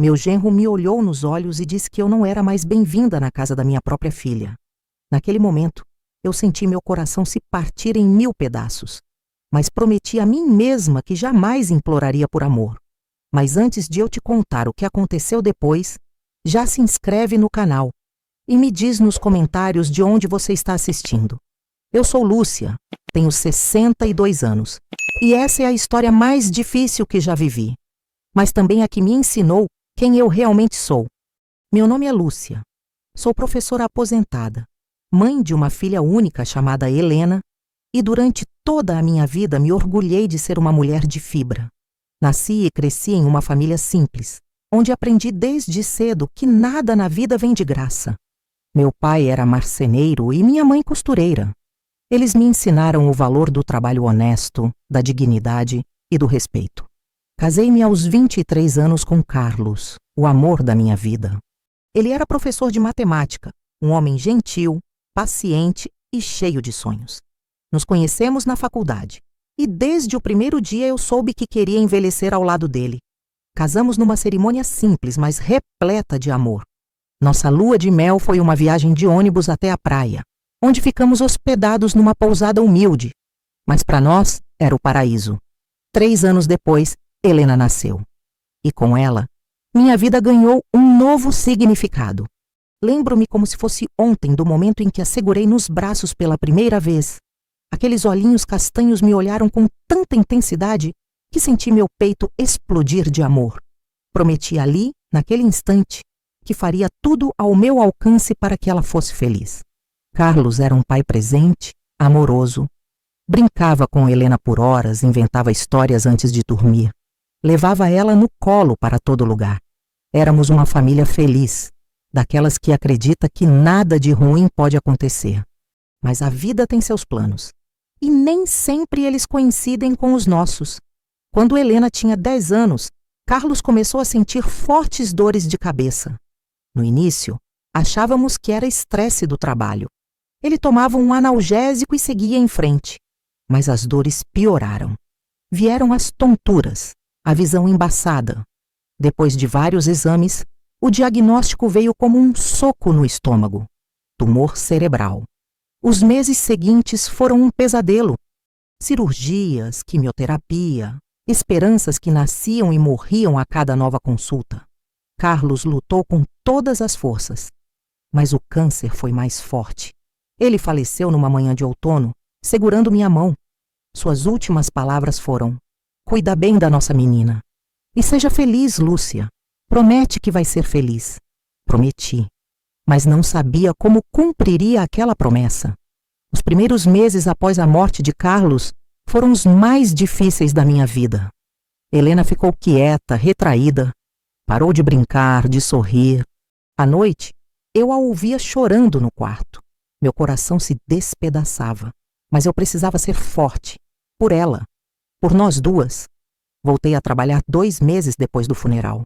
Meu genro me olhou nos olhos e disse que eu não era mais bem-vinda na casa da minha própria filha. Naquele momento, eu senti meu coração se partir em 1000 pedaços, mas prometi a mim mesma que jamais imploraria por amor. Mas antes de eu te contar o que aconteceu depois, já se inscreve no canal e me diz nos comentários de onde você está assistindo. Eu sou Lúcia, tenho 62 anos e essa é a história mais difícil que já vivi, mas também a que me ensinou quem eu realmente sou. Meu nome é Lúcia, sou professora aposentada, mãe de uma filha única chamada Helena e durante toda a minha vida me orgulhei de ser uma mulher de fibra. Nasci e cresci em uma família simples, onde aprendi desde cedo que nada na vida vem de graça. Meu pai era marceneiro e minha mãe costureira. Eles me ensinaram o valor do trabalho honesto, da dignidade e do respeito. Casei-me aos 23 anos com Carlos, o amor da minha vida. Ele era professor de matemática, um homem gentil, paciente e cheio de sonhos. Nos conhecemos na faculdade e desde o primeiro dia eu soube que queria envelhecer ao lado dele. Casamos numa cerimônia simples, mas repleta de amor. Nossa lua de mel foi uma viagem de ônibus até a praia, onde ficamos hospedados numa pousada humilde. Mas para nós era o paraíso. 3 anos depois, Helena nasceu. E com ela, minha vida ganhou um novo significado. Lembro-me como se fosse ontem do momento em que a segurei nos braços pela primeira vez. Aqueles olhinhos castanhos me olharam com tanta intensidade que senti meu peito explodir de amor. Prometi ali, naquele instante, que faria tudo ao meu alcance para que ela fosse feliz. Carlos era um pai presente, amoroso. Brincava com Helena por horas, inventava histórias antes de dormir. Levava ela no colo para todo lugar. Éramos uma família feliz, daquelas que acredita que nada de ruim pode acontecer. Mas a vida tem seus planos. E nem sempre eles coincidem com os nossos. Quando Helena tinha 10 anos, Carlos começou a sentir fortes dores de cabeça. No início, achávamos que era estresse do trabalho. Ele tomava um analgésico e seguia em frente. Mas as dores pioraram. Vieram as tonturas, a visão embaçada. Depois de vários exames, o diagnóstico veio como um soco no estômago. Tumor cerebral. Os meses seguintes foram um pesadelo. Cirurgias, quimioterapia, esperanças que nasciam e morriam a cada nova consulta. Carlos lutou com todas as forças, mas o câncer foi mais forte. Ele faleceu numa manhã de outono, segurando minha mão. Suas últimas palavras foram: "Cuida bem da nossa menina. E seja feliz, Lúcia. Promete que vai ser feliz." Prometi, mas não sabia como cumpriria aquela promessa. Os primeiros meses após a morte de Carlos foram os mais difíceis da minha vida. Helena ficou quieta, retraída. Parou de brincar, de sorrir. À noite, eu a ouvia chorando no quarto. Meu coração se despedaçava, mas eu precisava ser forte. Por ela, por nós duas. Voltei a trabalhar 2 meses depois do funeral.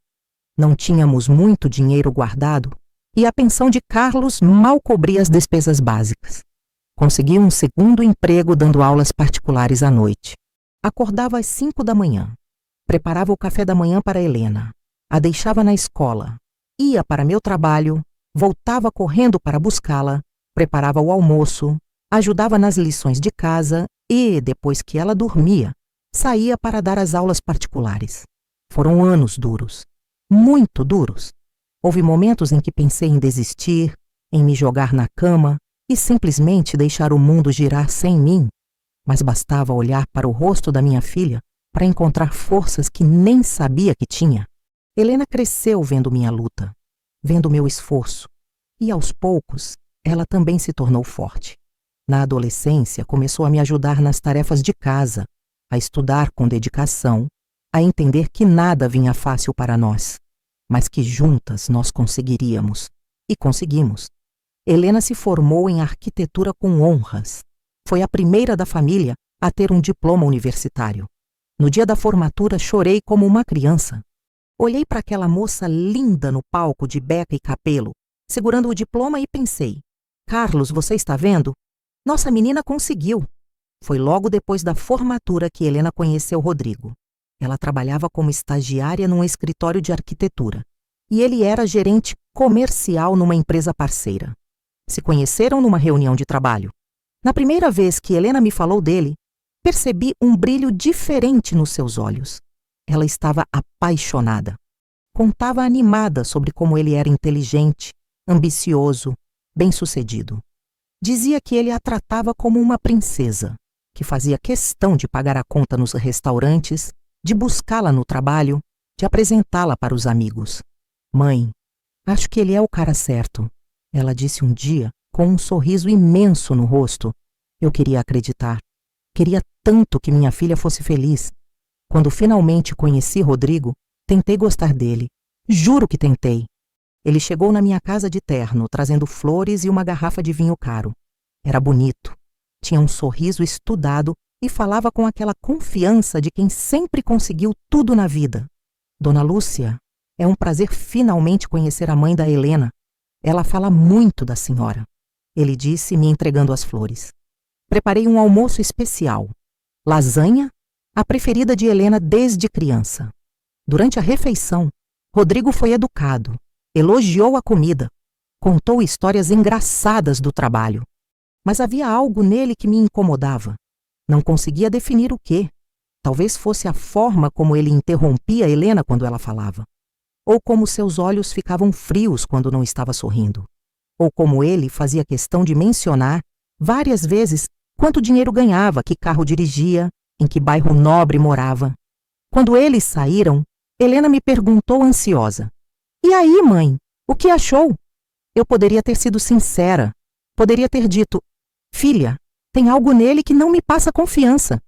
Não tínhamos muito dinheiro guardado e a pensão de Carlos mal cobria as despesas básicas. Consegui um segundo emprego dando aulas particulares à noite. Acordava às 5 da manhã. Preparava o café da manhã para Helena. A deixava na escola. Ia para meu trabalho. Voltava correndo para buscá-la. Preparava o almoço. Ajudava nas lições de casa e, depois que ela dormia, saía para dar as aulas particulares. Foram anos duros. Muito duros. Houve momentos em que pensei em desistir, em me jogar na cama e simplesmente deixar o mundo girar sem mim. Mas bastava olhar para o rosto da minha filha para encontrar forças que nem sabia que tinha. Helena cresceu vendo minha luta, vendo meu esforço. E aos poucos, ela também se tornou forte. Na adolescência, começou a me ajudar nas tarefas de casa, a estudar com dedicação, a entender que nada vinha fácil para nós, mas que juntas nós conseguiríamos. E conseguimos. Helena se formou em arquitetura com honras. Foi a primeira da família a ter um diploma universitário. No dia da formatura, chorei como uma criança. Olhei para aquela moça linda no palco de beca e capelo, segurando o diploma e pensei: Carlos, você está vendo? Nossa menina conseguiu. Foi logo depois da formatura que Helena conheceu Rodrigo. Ela trabalhava como estagiária num escritório de arquitetura e ele era gerente comercial numa empresa parceira. Se conheceram numa reunião de trabalho. Na primeira vez que Helena me falou dele, percebi um brilho diferente nos seus olhos. Ela estava apaixonada. Contava animada sobre como ele era inteligente, ambicioso, bem-sucedido. Dizia que ele a tratava como uma princesa, que fazia questão de pagar a conta nos restaurantes, de buscá-la no trabalho, de apresentá-la para os amigos. Mãe, acho que ele é o cara certo, ela disse um dia, com um sorriso imenso no rosto. Eu queria acreditar. Queria tanto que minha filha fosse feliz. Quando finalmente conheci Rodrigo, tentei gostar dele. Juro que tentei. Ele chegou na minha casa de terno, trazendo flores e uma garrafa de vinho caro. Era bonito. Tinha um sorriso estudado e falava com aquela confiança de quem sempre conseguiu tudo na vida. Dona Lúcia, é um prazer finalmente conhecer a mãe da Helena. Ela fala muito da senhora, ele disse, me entregando as flores. Preparei um almoço especial. Lasanha, a preferida de Helena desde criança. Durante a refeição, Rodrigo foi educado, elogiou a comida, contou histórias engraçadas do trabalho. Mas havia algo nele que me incomodava. Não conseguia definir o quê. Talvez fosse a forma como ele interrompia Helena quando ela falava. Ou como seus olhos ficavam frios quando não estava sorrindo. Ou como ele fazia questão de mencionar várias vezes quanto dinheiro ganhava, que carro dirigia, em que bairro nobre morava. Quando eles saíram, Helena me perguntou ansiosa: "E aí, mãe, o que achou?" Eu poderia ter sido sincera. Poderia ter dito: "Filha, tem algo nele que não me passa confiança."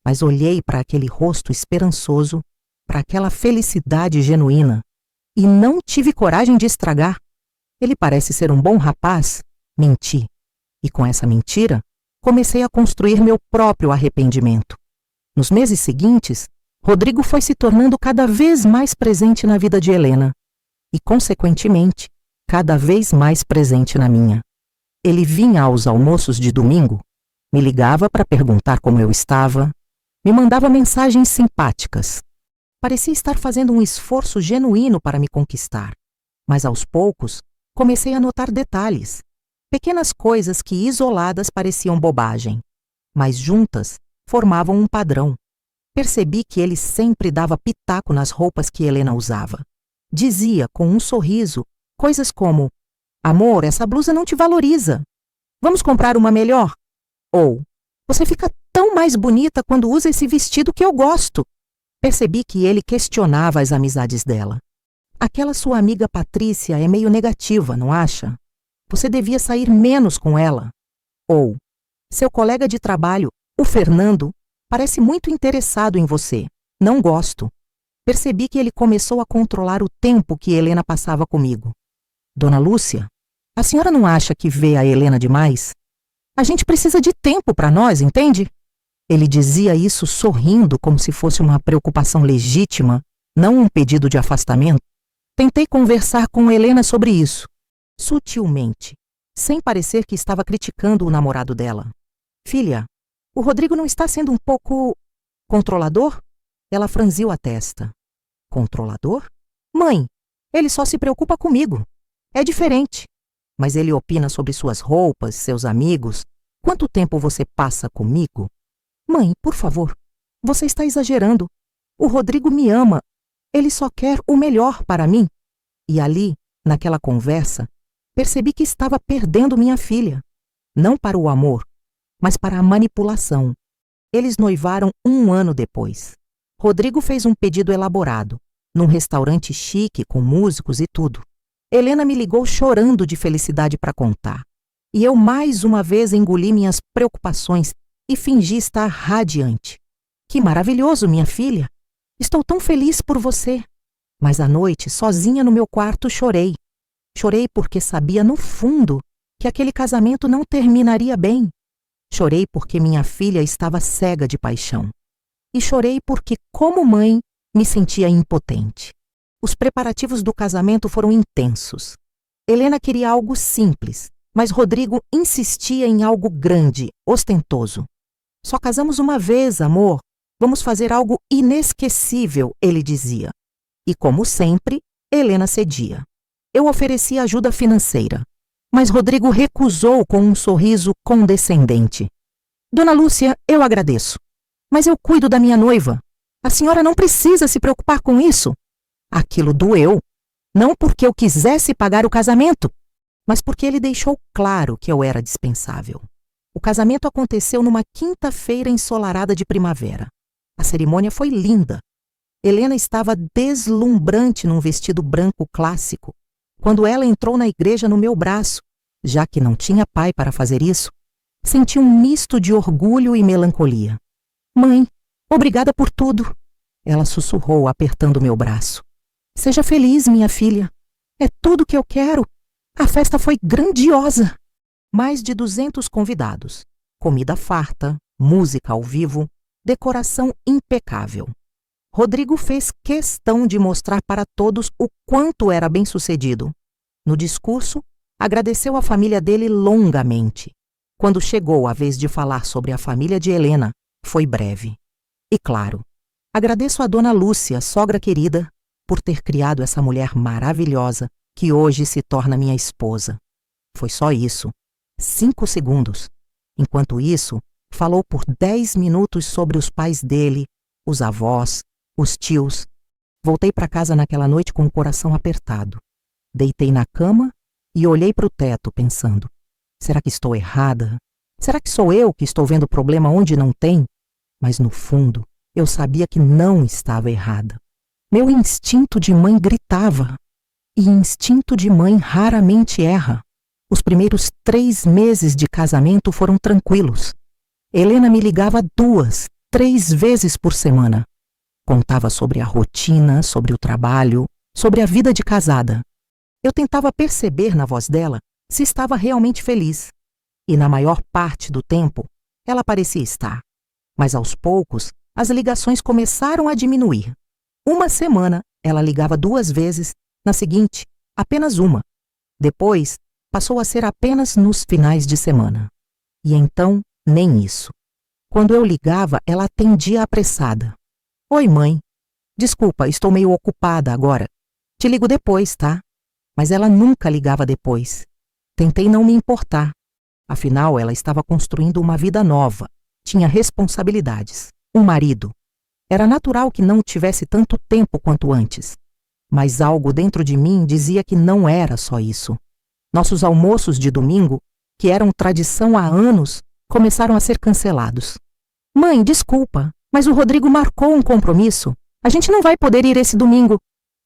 Mas olhei para aquele rosto esperançoso, para aquela felicidade genuína, e não tive coragem de estragar. Ele parece ser um bom rapaz. Menti. E com essa mentira, comecei a construir meu próprio arrependimento. Nos meses seguintes, Rodrigo foi se tornando cada vez mais presente na vida de Helena e, consequentemente, cada vez mais presente na minha. Ele vinha aos almoços de domingo, me ligava para perguntar como eu estava, me mandava mensagens simpáticas. Parecia estar fazendo um esforço genuíno para me conquistar, mas aos poucos comecei a notar detalhes, pequenas coisas que isoladas pareciam bobagem, mas juntas formavam um padrão. Percebi que ele sempre dava pitaco nas roupas que Helena usava. Dizia com um sorriso coisas como: "Amor, essa blusa não te valoriza. Vamos comprar uma melhor?" Ou: "Você fica tão mais bonita quando usa esse vestido que eu gosto." Percebi que ele questionava as amizades dela. "Aquela sua amiga Patrícia é meio negativa, não acha? Você devia sair menos com ela." Ou: "Seu colega de trabalho, o Fernando, parece muito interessado em você. Não gosto." Percebi que ele começou a controlar o tempo que Helena passava comigo. "Dona Lúcia, a senhora não acha que vê a Helena demais? A gente precisa de tempo para nós, entende?" Ele dizia isso sorrindo como se fosse uma preocupação legítima, não um pedido de afastamento. Tentei conversar com Helena sobre isso, sutilmente, sem parecer que estava criticando o namorado dela. "Filha, o Rodrigo não está sendo um pouco controlador?" Ela franziu a testa. "Controlador? Mãe, ele só se preocupa comigo. É diferente. Mas ele opina sobre suas roupas, seus amigos. Quanto tempo você passa comigo?" "Mãe, por favor, você está exagerando. O Rodrigo me ama. Ele só quer o melhor para mim." E ali, naquela conversa, percebi que estava perdendo minha filha. Não para o amor, mas para a manipulação. Eles noivaram 1 ano depois. Rodrigo fez um pedido elaborado, num restaurante chique, com músicos e tudo. Helena me ligou chorando de felicidade para contar. E eu mais uma vez engoli minhas preocupações e fingi estar radiante. "Que maravilhoso, minha filha! Estou tão feliz por você." Mas à noite, sozinha no meu quarto, chorei. Chorei porque sabia no fundo que aquele casamento não terminaria bem. Chorei porque minha filha estava cega de paixão. E chorei porque, como mãe, me sentia impotente. Os preparativos do casamento foram intensos. Helena queria algo simples, mas Rodrigo insistia em algo grande, ostentoso. "Só casamos uma vez, amor. Vamos fazer algo inesquecível", ele dizia. E, como sempre, Helena cedia. Eu ofereci ajuda financeira, mas Rodrigo recusou com um sorriso condescendente. Dona Lúcia, eu agradeço, mas eu cuido da minha noiva. A senhora não precisa se preocupar com isso. Aquilo doeu, não porque eu quisesse pagar o casamento, mas porque ele deixou claro que eu era dispensável. O casamento aconteceu numa quinta-feira ensolarada de primavera. A cerimônia foi linda. Helena estava deslumbrante num vestido branco clássico. Quando ela entrou na igreja no meu braço, já que não tinha pai para fazer isso, senti um misto de orgulho e melancolia. Mãe, obrigada por tudo, ela sussurrou, apertando meu braço. Seja feliz, minha filha. É tudo que eu quero. A festa foi grandiosa. Mais de 200 convidados, comida farta, música ao vivo, decoração impecável. Rodrigo fez questão de mostrar para todos o quanto era bem-sucedido. No discurso, agradeceu a família dele longamente. Quando chegou a vez de falar sobre a família de Helena, foi breve. E claro, agradeço a Dona Lúcia, sogra querida, por ter criado essa mulher maravilhosa que hoje se torna minha esposa. Foi só isso. 5 segundos. Enquanto isso, falou por 10 minutos sobre os pais dele, os avós, os tios. Voltei para casa naquela noite com o coração apertado. Deitei na cama e olhei para o teto pensando, será que estou errada? Será que sou eu que estou vendo problema onde não tem? Mas no fundo, eu sabia que não estava errada. Meu instinto de mãe gritava. E instinto de mãe raramente erra. Os primeiros 3 meses de casamento foram tranquilos. Helena me ligava 2, 3 vezes por semana. Contava sobre a rotina, sobre o trabalho, sobre a vida de casada. Eu tentava perceber na voz dela se estava realmente feliz. E na maior parte do tempo, ela parecia estar. Mas aos poucos, as ligações começaram a diminuir. Uma semana, ela ligava 2 vezes, na seguinte, apenas uma. Depois, passou a ser apenas nos finais de semana. E então, nem isso. Quando eu ligava, ela atendia apressada. Oi, mãe. Desculpa, estou meio ocupada agora. Te ligo depois, tá? Mas ela nunca ligava depois. Tentei não me importar. Afinal, ela estava construindo uma vida nova. Tinha responsabilidades. Um marido. Era natural que não tivesse tanto tempo quanto antes. Mas algo dentro de mim dizia que não era só isso. Nossos almoços de domingo, que eram tradição há anos, começaram a ser cancelados. Mãe, desculpa, mas o Rodrigo marcou um compromisso. A gente não vai poder ir esse domingo.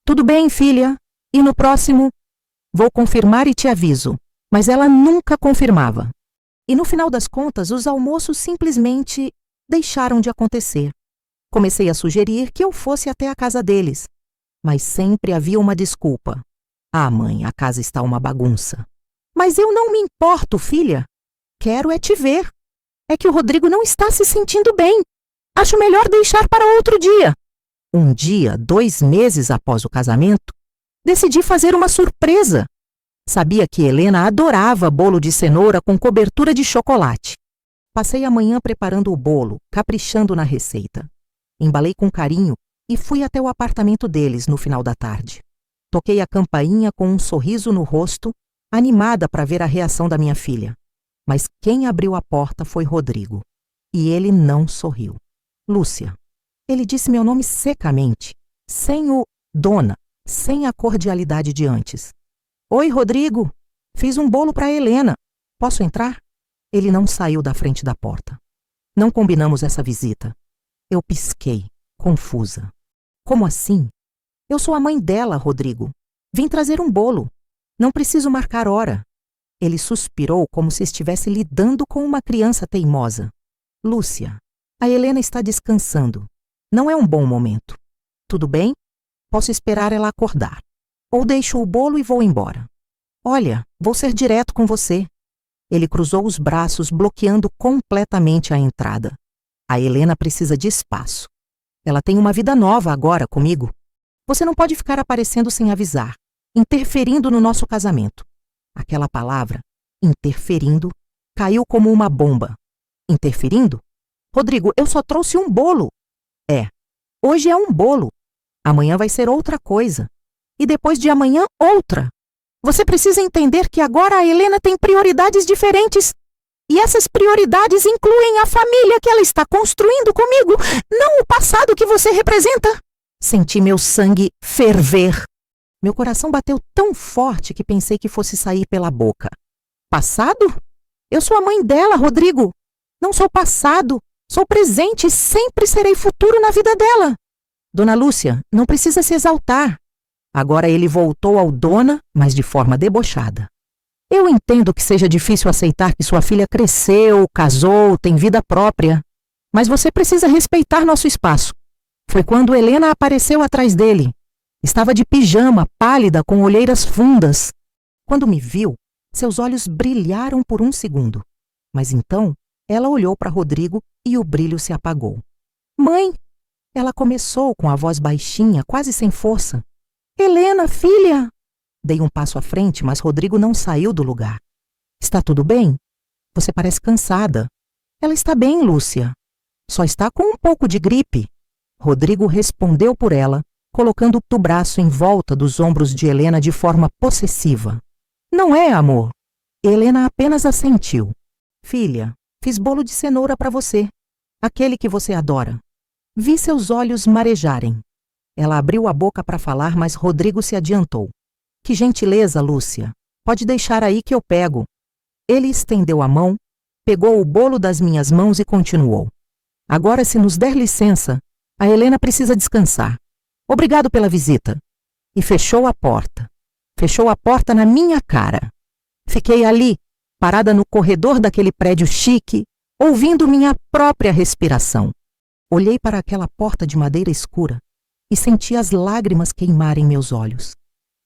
Tudo bem, filha. E no próximo? Vou confirmar e te aviso. Mas ela nunca confirmava. E no final das contas, os almoços simplesmente deixaram de acontecer. Comecei a sugerir que eu fosse até a casa deles. Mas sempre havia uma desculpa. Ah, mãe, a casa está uma bagunça. Mas eu não me importo, filha. Quero é te ver. É que o Rodrigo não está se sentindo bem. Acho melhor deixar para outro dia. Um dia, 2 meses após o casamento, decidi fazer uma surpresa. Sabia que Helena adorava bolo de cenoura com cobertura de chocolate. Passei a manhã preparando o bolo, caprichando na receita. Embalei com carinho e fui até o apartamento deles no final da tarde. Toquei a campainha com um sorriso no rosto, animada para ver a reação da minha filha. Mas quem abriu a porta foi Rodrigo. E ele não sorriu. Lúcia. Ele disse meu nome secamente, sem o dona, sem a cordialidade de antes. Oi, Rodrigo. Fiz um bolo para Helena. Posso entrar? Ele não saiu da frente da porta. Não combinamos essa visita. Eu pisquei, confusa. Como assim? Eu sou a mãe dela, Rodrigo. Vim trazer um bolo. Não preciso marcar hora. Ele suspirou como se estivesse lidando com uma criança teimosa. Lúcia, a Helena está descansando. Não é um bom momento. Tudo bem? Posso esperar ela acordar. Ou deixo o bolo e vou embora. Olha, vou ser direto com você. Ele cruzou os braços, bloqueando completamente a entrada. A Helena precisa de espaço. Ela tem uma vida nova agora comigo. Você não pode ficar aparecendo sem avisar, interferindo no nosso casamento. Aquela palavra, interferindo, caiu como uma bomba. Interferindo? Rodrigo, eu só trouxe um bolo. É, hoje é um bolo. Amanhã vai ser outra coisa. E depois de amanhã, outra. Você precisa entender que agora a Helena tem prioridades diferentes. E essas prioridades incluem a família que ela está construindo comigo, não o passado que você representa. Senti meu sangue ferver. Meu coração bateu tão forte que pensei que fosse sair pela boca. Passado? Eu sou a mãe dela, Rodrigo. Não sou passado, sou presente e sempre serei futuro na vida dela. Dona Lúcia, não precisa se exaltar. Agora ele voltou ao dona, mas de forma debochada. Eu entendo que seja difícil aceitar que sua filha cresceu, casou, tem vida própria. Mas você precisa respeitar nosso espaço. Foi quando Helena apareceu atrás dele. Estava de pijama, pálida, com olheiras fundas. Quando me viu, seus olhos brilharam por um segundo. Mas então, ela olhou para Rodrigo e o brilho se apagou. Mãe! Ela começou com a voz baixinha, quase sem força. Helena, filha! Dei um passo à frente, mas Rodrigo não saiu do lugar. Está tudo bem? Você parece cansada. Ela está bem, Lúcia. Só está com um pouco de gripe. Rodrigo respondeu por ela, colocando o braço em volta dos ombros de Helena de forma possessiva. Não é, amor? Helena apenas assentiu. Filha, fiz bolo de cenoura para você. Aquele que você adora. Vi seus olhos marejarem. Ela abriu a boca para falar, mas Rodrigo se adiantou. Que gentileza, Lúcia. Pode deixar aí que eu pego. Ele estendeu a mão, pegou o bolo das minhas mãos e continuou. Agora, se nos der licença, a Helena precisa descansar. Obrigado pela visita. E fechou a porta. Fechou a porta na minha cara. Fiquei ali, parada no corredor daquele prédio chique, ouvindo minha própria respiração. Olhei para aquela porta de madeira escura e senti as lágrimas queimarem meus olhos.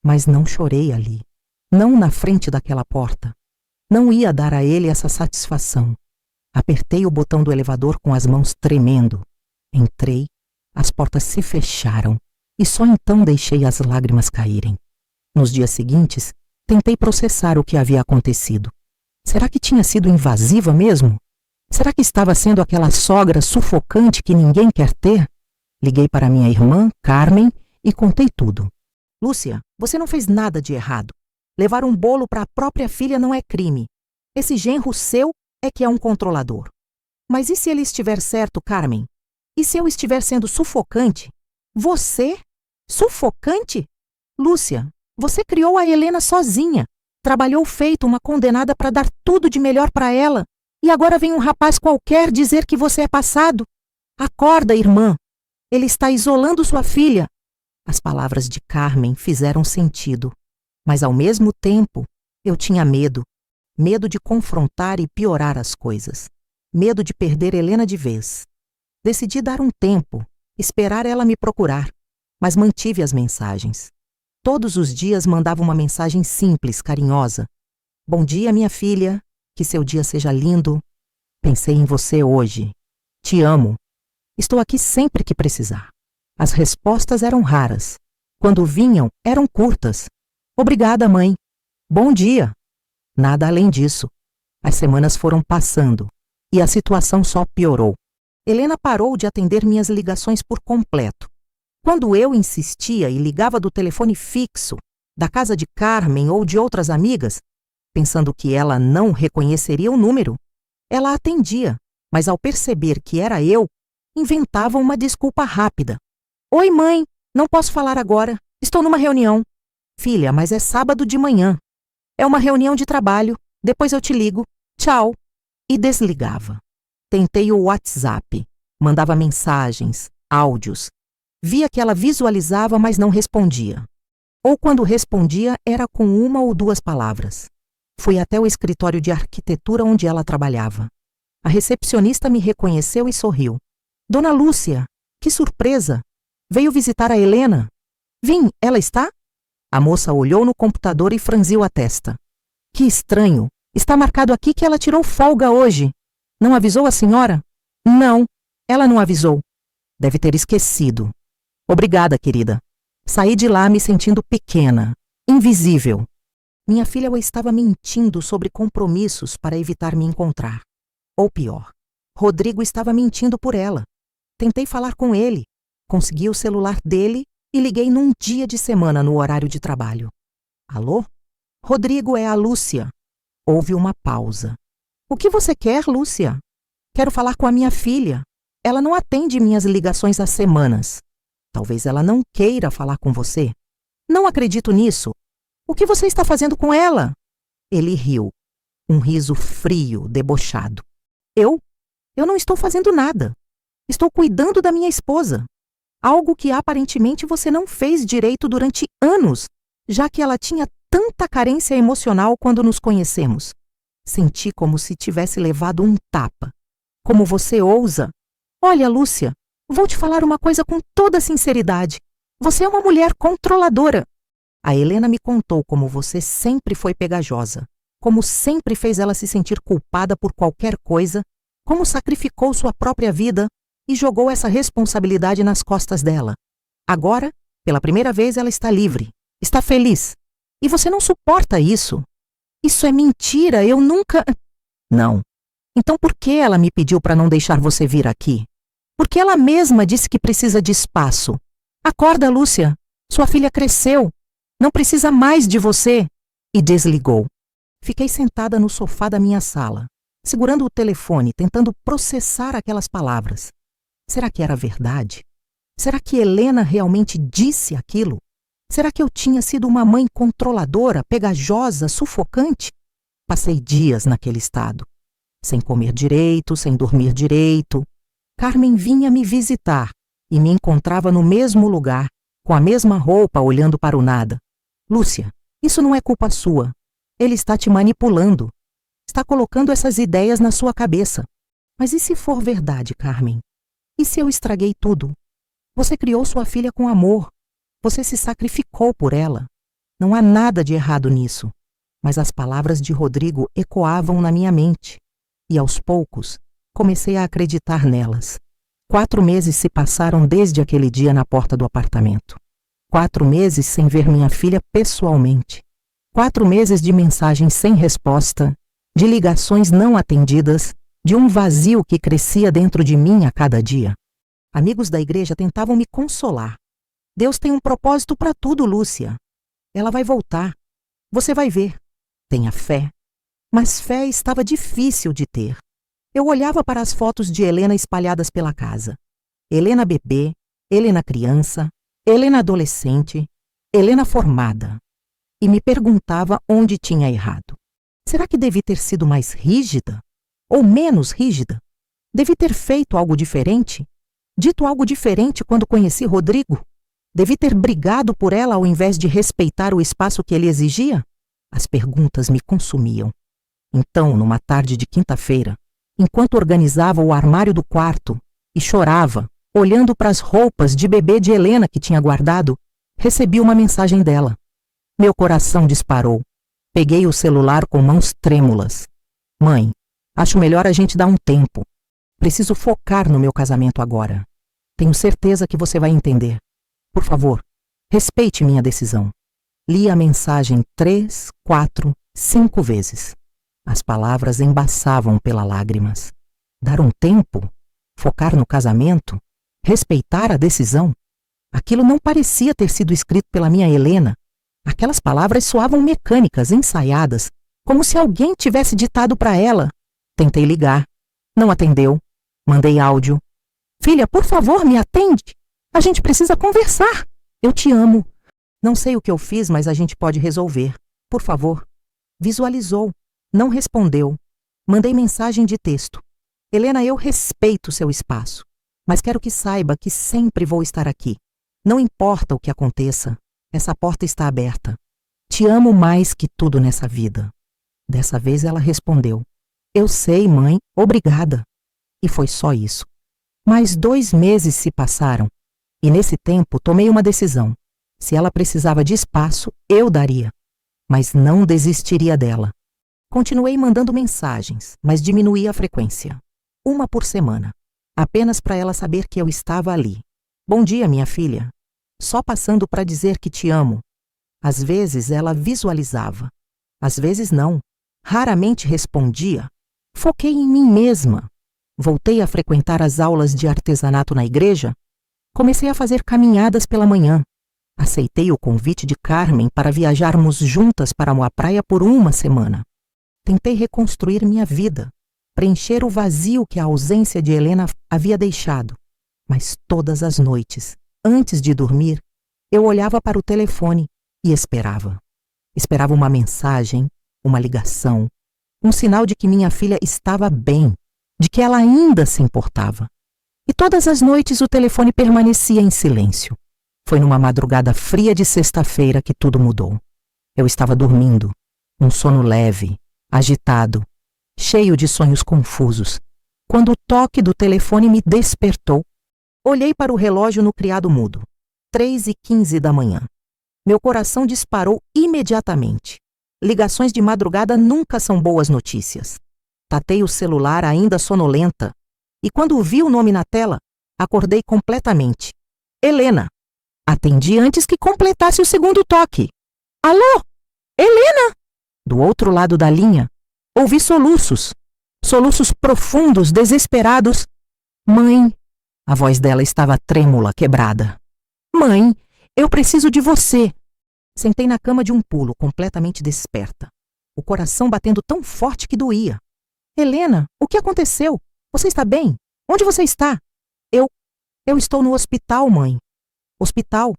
Mas não chorei ali, não na frente daquela porta. Não ia dar a ele essa satisfação. Apertei o botão do elevador com as mãos tremendo. Entrei, as portas se fecharam e só então deixei as lágrimas caírem. Nos dias seguintes, tentei processar o que havia acontecido. Será que tinha sido invasiva mesmo? Será que estava sendo aquela sogra sufocante que ninguém quer ter? Liguei para minha irmã, Carmen, e contei tudo. Lúcia, você não fez nada de errado. Levar um bolo para a própria filha não é crime. Esse genro seu é que é um controlador. Mas e se ele estiver certo, Carmen? E se eu estiver sendo sufocante? Você? Sufocante? Lúcia, você criou a Helena sozinha. Trabalhou feito uma condenada para dar tudo de melhor para ela. E agora vem um rapaz qualquer dizer que você é passado. Acorda, irmã. Ele está isolando sua filha. As palavras de Carmen fizeram sentido. Mas ao mesmo tempo, eu tinha medo. Medo de confrontar e piorar as coisas. Medo de perder Helena de vez. Decidi dar um tempo, esperar ela me procurar. Mas mantive as mensagens. Todos os dias mandava uma mensagem simples, carinhosa. Bom dia, minha filha. Que seu dia seja lindo. Pensei em você hoje. Te amo. Estou aqui sempre que precisar. As respostas eram raras. Quando vinham, eram curtas. Obrigada, mãe. Bom dia. Nada além disso. As semanas foram passando e a situação só piorou. Helena parou de atender minhas ligações por completo. Quando eu insistia e ligava do telefone fixo, da casa de Carmen ou de outras amigas, pensando que ela não reconheceria o número, ela atendia, mas ao perceber que era eu, inventava uma desculpa rápida. Oi, mãe, não posso falar agora. Estou numa reunião. Filha, mas é sábado de manhã. É uma reunião de trabalho. Depois eu te ligo. Tchau. E desligava. Tentei o WhatsApp. Mandava mensagens, áudios. Via que ela visualizava, mas não respondia. Ou quando respondia, era com uma ou duas palavras. Fui até o escritório de arquitetura onde ela trabalhava. A recepcionista me reconheceu e sorriu. Dona Lúcia, que surpresa! Veio visitar a Helena? Vim, ela está? A moça olhou no computador e franziu a testa. Que estranho! Está marcado aqui que ela tirou folga hoje. Não avisou a senhora? Não, ela não avisou. Deve ter esquecido. Obrigada, querida. Saí de lá me sentindo pequena, invisível. Minha filha estava mentindo sobre compromissos para evitar me encontrar. Ou pior, Rodrigo estava mentindo por ela. Tentei falar com ele. Consegui o celular dele, e liguei num dia de semana no horário de trabalho. Alô? Rodrigo, é a Lúcia. Houve uma pausa. O que você quer, Lúcia? Quero falar com a minha filha. Ela não atende minhas ligações há semanas. Talvez ela não queira falar com você. Não acredito nisso. O que você está fazendo com ela? Ele riu. Um riso frio, debochado. Eu? Eu não estou fazendo nada. Estou cuidando da minha esposa. Algo que aparentemente você não fez direito durante anos, já que ela tinha tanta carência emocional quando nos conhecemos. Senti como se tivesse levado um tapa. Como você ousa? Olha, Lúcia, vou te falar uma coisa com toda sinceridade. Você é uma mulher controladora. A Helena me contou como você sempre foi pegajosa, como sempre fez ela se sentir culpada por qualquer coisa, como sacrificou sua própria vida e jogou essa responsabilidade nas costas dela. Agora, pela primeira vez, ela está livre, está feliz. E você não suporta isso. Isso é mentira, eu nunca... Não. Então por que ela me pediu para não deixar você vir aqui? Porque ela mesma disse que precisa de espaço. Acorda, Lúcia. Sua filha cresceu. Não precisa mais de você. E desligou. Fiquei sentada no sofá da minha sala, segurando o telefone, tentando processar aquelas palavras. Será que era verdade? Será que Helena realmente disse aquilo? Será que eu tinha sido uma mãe controladora, pegajosa, sufocante? Passei dias naquele estado. Sem comer direito, sem dormir direito. Carmen vinha me visitar e me encontrava no mesmo lugar, com a mesma roupa, olhando para o nada. Lúcia, isso não é culpa sua. Ele está te manipulando. Está colocando essas ideias na sua cabeça. Mas e se for verdade, Carmen? E se eu estraguei tudo? Você criou sua filha com amor. Você se sacrificou por ela. Não há nada de errado nisso. Mas as palavras de Rodrigo ecoavam na minha mente. E aos poucos, comecei a acreditar nelas. 4 meses se passaram desde aquele dia na porta do apartamento. 4 meses sem ver minha filha pessoalmente. 4 meses de mensagens sem resposta, de ligações não atendidas, de um vazio que crescia dentro de mim a cada dia. Amigos da igreja tentavam me consolar. Deus tem um propósito para tudo, Lúcia. Ela vai voltar. Você vai ver. Tenha fé. Mas fé estava difícil de ter. Eu olhava para as fotos de Helena espalhadas pela casa. Helena bebê, Helena criança, Helena adolescente, Helena formada. E me perguntava onde tinha errado. Será que devi ter sido mais rígida? Ou menos rígida? Devi ter feito algo diferente? Dito algo diferente quando conheci Rodrigo? Devi ter brigado por ela ao invés de respeitar o espaço que ele exigia? As perguntas me consumiam. Então, numa tarde de quinta-feira, enquanto organizava o armário do quarto e chorava, olhando para as roupas de bebê de Helena que tinha guardado, recebi uma mensagem dela. Meu coração disparou. Peguei o celular com mãos trêmulas. Mãe, acho melhor a gente dar um tempo. Preciso focar no meu casamento agora. Tenho certeza que você vai entender. Por favor, respeite minha decisão. Li a mensagem 3, 4, 5 vezes. As palavras embaçavam pelas lágrimas. Dar um tempo? Focar no casamento? Respeitar a decisão? Aquilo não parecia ter sido escrito pela minha Helena. Aquelas palavras soavam mecânicas, ensaiadas, como se alguém tivesse ditado para ela. Tentei ligar. Não atendeu. Mandei áudio. Filha, por favor, me atende. A gente precisa conversar. Eu te amo. Não sei o que eu fiz, mas a gente pode resolver. Por favor. Visualizou. Não respondeu. Mandei mensagem de texto. Helena, eu respeito seu espaço, mas quero que saiba que sempre vou estar aqui. Não importa o que aconteça, essa porta está aberta. Te amo mais que tudo nessa vida. Dessa vez ela respondeu. Eu sei, mãe, obrigada. E foi só isso. Mais 2 meses se passaram, e nesse tempo tomei uma decisão. Se ela precisava de espaço, eu daria, mas não desistiria dela. Continuei mandando mensagens, mas diminuí a frequência. 1 por semana, apenas para ela saber que eu estava ali. Bom dia, minha filha. Só passando para dizer que te amo. Às vezes ela visualizava, às vezes não. Raramente respondia. Foquei em mim mesma. Voltei a frequentar as aulas de artesanato na igreja. Comecei a fazer caminhadas pela manhã. Aceitei o convite de Carmen para viajarmos juntas para uma praia por uma semana. Tentei reconstruir minha vida, preencher o vazio que a ausência de Helena havia deixado. Mas todas as noites, antes de dormir, eu olhava para o telefone e esperava. Esperava uma mensagem, uma ligação, um sinal de que minha filha estava bem, de que ela ainda se importava. E todas as noites o telefone permanecia em silêncio. Foi numa madrugada fria de sexta-feira que tudo mudou. Eu estava dormindo, um sono leve, agitado, cheio de sonhos confusos, quando o toque do telefone me despertou. Olhei para o relógio no criado mudo. 3h15 da manhã. Meu coração disparou imediatamente. Ligações de madrugada nunca são boas notícias. Tatei o celular ainda sonolenta e quando vi o nome na tela, acordei completamente. Helena. Atendi antes que completasse o segundo toque. Alô? Helena? Do outro lado da linha, ouvi soluços. Soluços profundos, desesperados. Mãe. A voz dela estava trêmula, quebrada. Mãe, eu preciso de você. Sentei na cama de um pulo, completamente desperta. O coração batendo tão forte que doía. Helena, o que aconteceu? Você está bem? Onde você está? Eu estou no hospital, mãe. Hospital?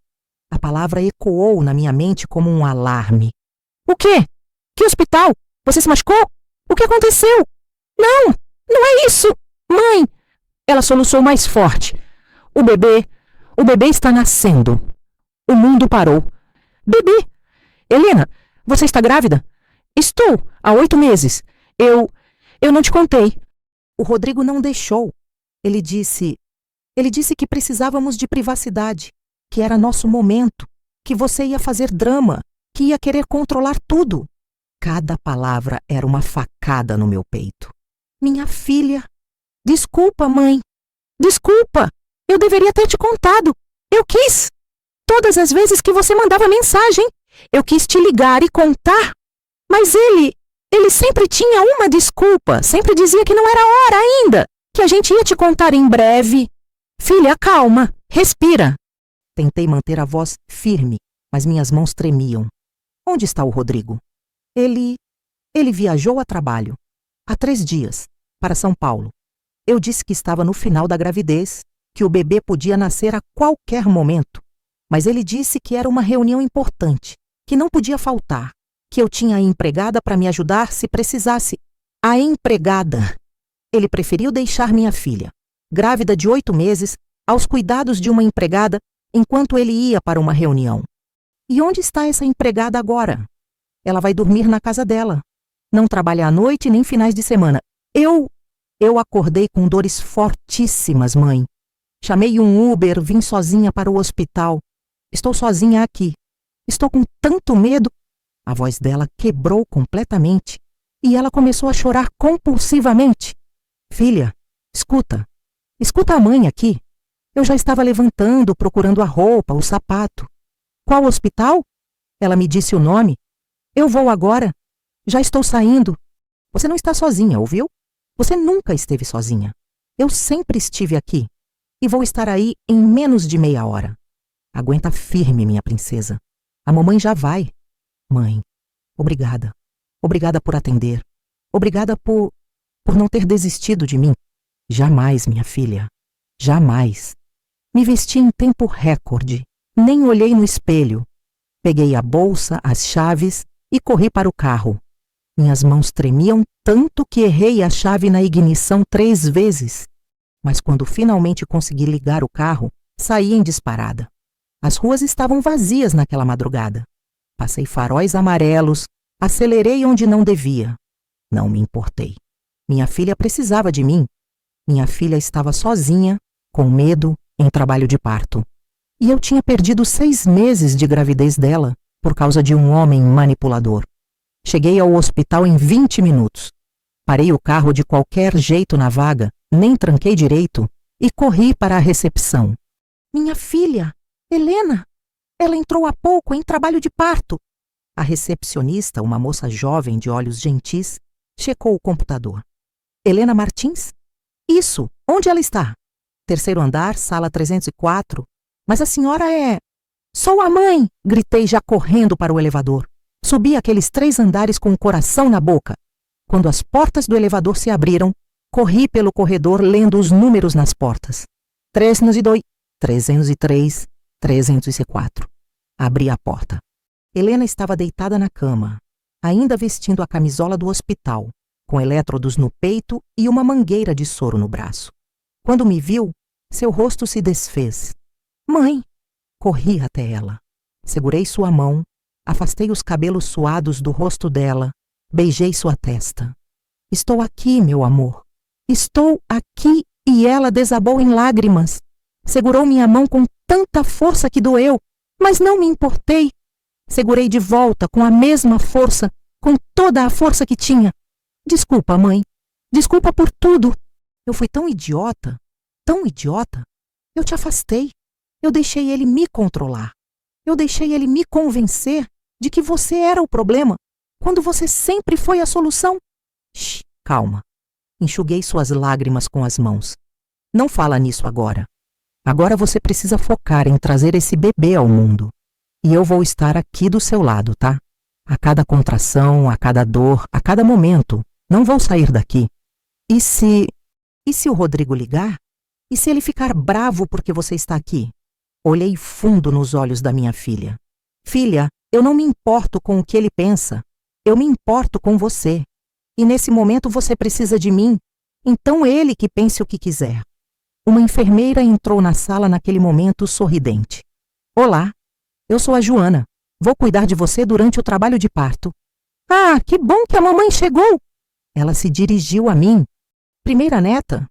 A palavra ecoou na minha mente como um alarme. O quê? Que hospital? Você se machucou? O que aconteceu? Não, não é isso! Mãe! Ela soluçou mais forte. O bebê está nascendo. O mundo parou. Bebê! Helena, você está grávida? Estou, há 8 meses. Eu não te contei. O Rodrigo não deixou. Ele disse que precisávamos de privacidade, que era nosso momento, que você ia fazer drama, que ia querer controlar tudo. Cada palavra era uma facada no meu peito. Minha filha. Desculpa, mãe. Desculpa. Eu deveria ter te contado. Eu quis. Todas as vezes que você mandava mensagem, eu quis te ligar e contar. Mas ele sempre tinha uma desculpa, sempre dizia que não era hora ainda, que a gente ia te contar em breve. Filha, calma, respira. Tentei manter a voz firme, mas minhas mãos tremiam. Onde está o Rodrigo? Ele viajou a trabalho, há 3 dias, para São Paulo. Eu disse que estava no final da gravidez, que o bebê podia nascer a qualquer momento, mas ele disse que era uma reunião importante, que não podia faltar, que eu tinha a empregada para me ajudar se precisasse. A empregada! Ele preferiu deixar minha filha, grávida de 8 meses, aos cuidados de uma empregada, enquanto ele ia para uma reunião. E onde está essa empregada agora? Ela vai dormir na casa dela. Não trabalha à noite nem finais de semana. Eu acordei com dores fortíssimas, mãe. Chamei um Uber, vim sozinha para o hospital. Estou sozinha aqui. Estou com tanto medo. A voz dela quebrou completamente e ela começou a chorar compulsivamente. Filha, escuta. Escuta a mãe aqui. Eu já estava levantando, procurando a roupa, o sapato. Qual hospital? Ela me disse o nome. Eu vou agora. Já estou saindo. Você não está sozinha, ouviu? Você nunca esteve sozinha. Eu sempre estive aqui. E vou estar aí em menos de meia hora. Aguenta firme, minha princesa. A mamãe já vai. Mãe, obrigada. Obrigada por atender. Obrigada por não ter desistido de mim. Jamais, minha filha. Jamais. Me vesti em tempo recorde. Nem olhei no espelho. Peguei a bolsa, as chaves e corri para o carro. Minhas mãos tremiam tanto que errei a chave na ignição 3 vezes. Mas quando finalmente consegui ligar o carro, saí em disparada. As ruas estavam vazias naquela madrugada. Passei faróis amarelos, acelerei onde não devia. Não me importei. Minha filha precisava de mim. Minha filha estava sozinha, com medo, em trabalho de parto. E eu tinha perdido 6 meses de gravidez dela por causa de um homem manipulador. Cheguei ao hospital em 20 minutos. Parei o carro de qualquer jeito na vaga, nem tranquei direito e corri para a recepção. Minha filha, Helena, ela entrou há pouco em trabalho de parto. A recepcionista, uma moça jovem de olhos gentis, checou o computador. Helena Martins? Isso, onde ela está? 3º andar, sala 304. Mas a senhora é... Sou a mãe! Gritei já correndo para o elevador. Subi aqueles 3 andares com o coração na boca. Quando as portas do elevador se abriram, corri pelo corredor lendo os números nas portas. 302, 303, 304. Abri a porta. Helena estava deitada na cama, ainda vestindo a camisola do hospital, com elétrodos no peito e uma mangueira de soro no braço. Quando me viu, seu rosto se desfez. Mãe! Corri até ela. Segurei sua mão, afastei os cabelos suados do rosto dela, beijei sua testa. Estou aqui, meu amor. Estou aqui. E ela desabou em lágrimas. Segurou minha mão com tanta força que doeu, mas não me importei. Segurei de volta com a mesma força, com toda a força que tinha. Desculpa, mãe. Desculpa por tudo. Eu fui tão idiota, tão idiota. Eu te afastei. Eu deixei ele me controlar. Eu deixei ele me convencer de que você era o problema, quando você sempre foi a solução. Shh, calma. Enxuguei suas lágrimas com as mãos. Não fala nisso agora. Agora você precisa focar em trazer esse bebê ao mundo. E eu vou estar aqui do seu lado, tá? A cada contração, a cada dor, a cada momento. Não vou sair daqui. E se o Rodrigo ligar? E se ele ficar bravo porque você está aqui? Olhei fundo nos olhos da minha filha. Filha, eu não me importo com o que ele pensa. Eu me importo com você. E nesse momento você precisa de mim. Então ele que pense o que quiser. Uma enfermeira entrou na sala naquele momento sorridente. Olá, eu sou a Joana. Vou cuidar de você durante o trabalho de parto. Ah, que bom que a mamãe chegou! Ela se dirigiu a mim. Primeira neta?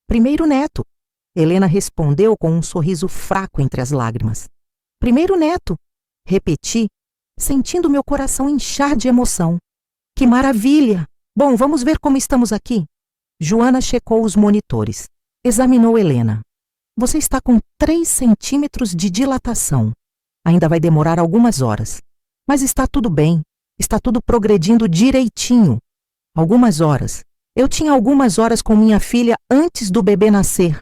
Primeiro neto. Helena respondeu com um sorriso fraco entre as lágrimas. Primeiro neto. Repeti, sentindo meu coração inchar de emoção. Que maravilha! Bom, vamos ver como estamos aqui. Joana checou os monitores. Examinou Helena. Você está com 3 centímetros de dilatação. Ainda vai demorar algumas horas. Mas está tudo bem. Está tudo progredindo direitinho. Algumas horas. Eu tinha algumas horas com minha filha antes do bebê nascer.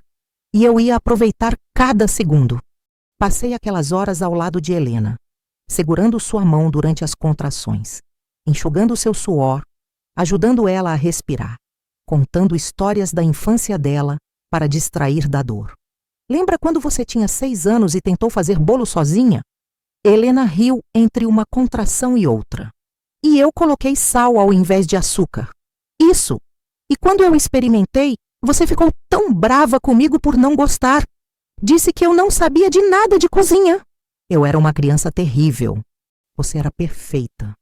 E eu ia aproveitar cada segundo. Passei aquelas horas ao lado de Helena, segurando sua mão durante as contrações, enxugando seu suor, ajudando ela a respirar, contando histórias da infância dela para distrair da dor. Lembra quando você tinha 6 anos e tentou fazer bolo sozinha? Helena riu entre uma contração e outra. E eu coloquei sal ao invés de açúcar. Isso! E quando eu experimentei, você ficou tão brava comigo por não gostar. Disse que eu não sabia de nada de cozinha. Eu era uma criança terrível. Você era perfeita.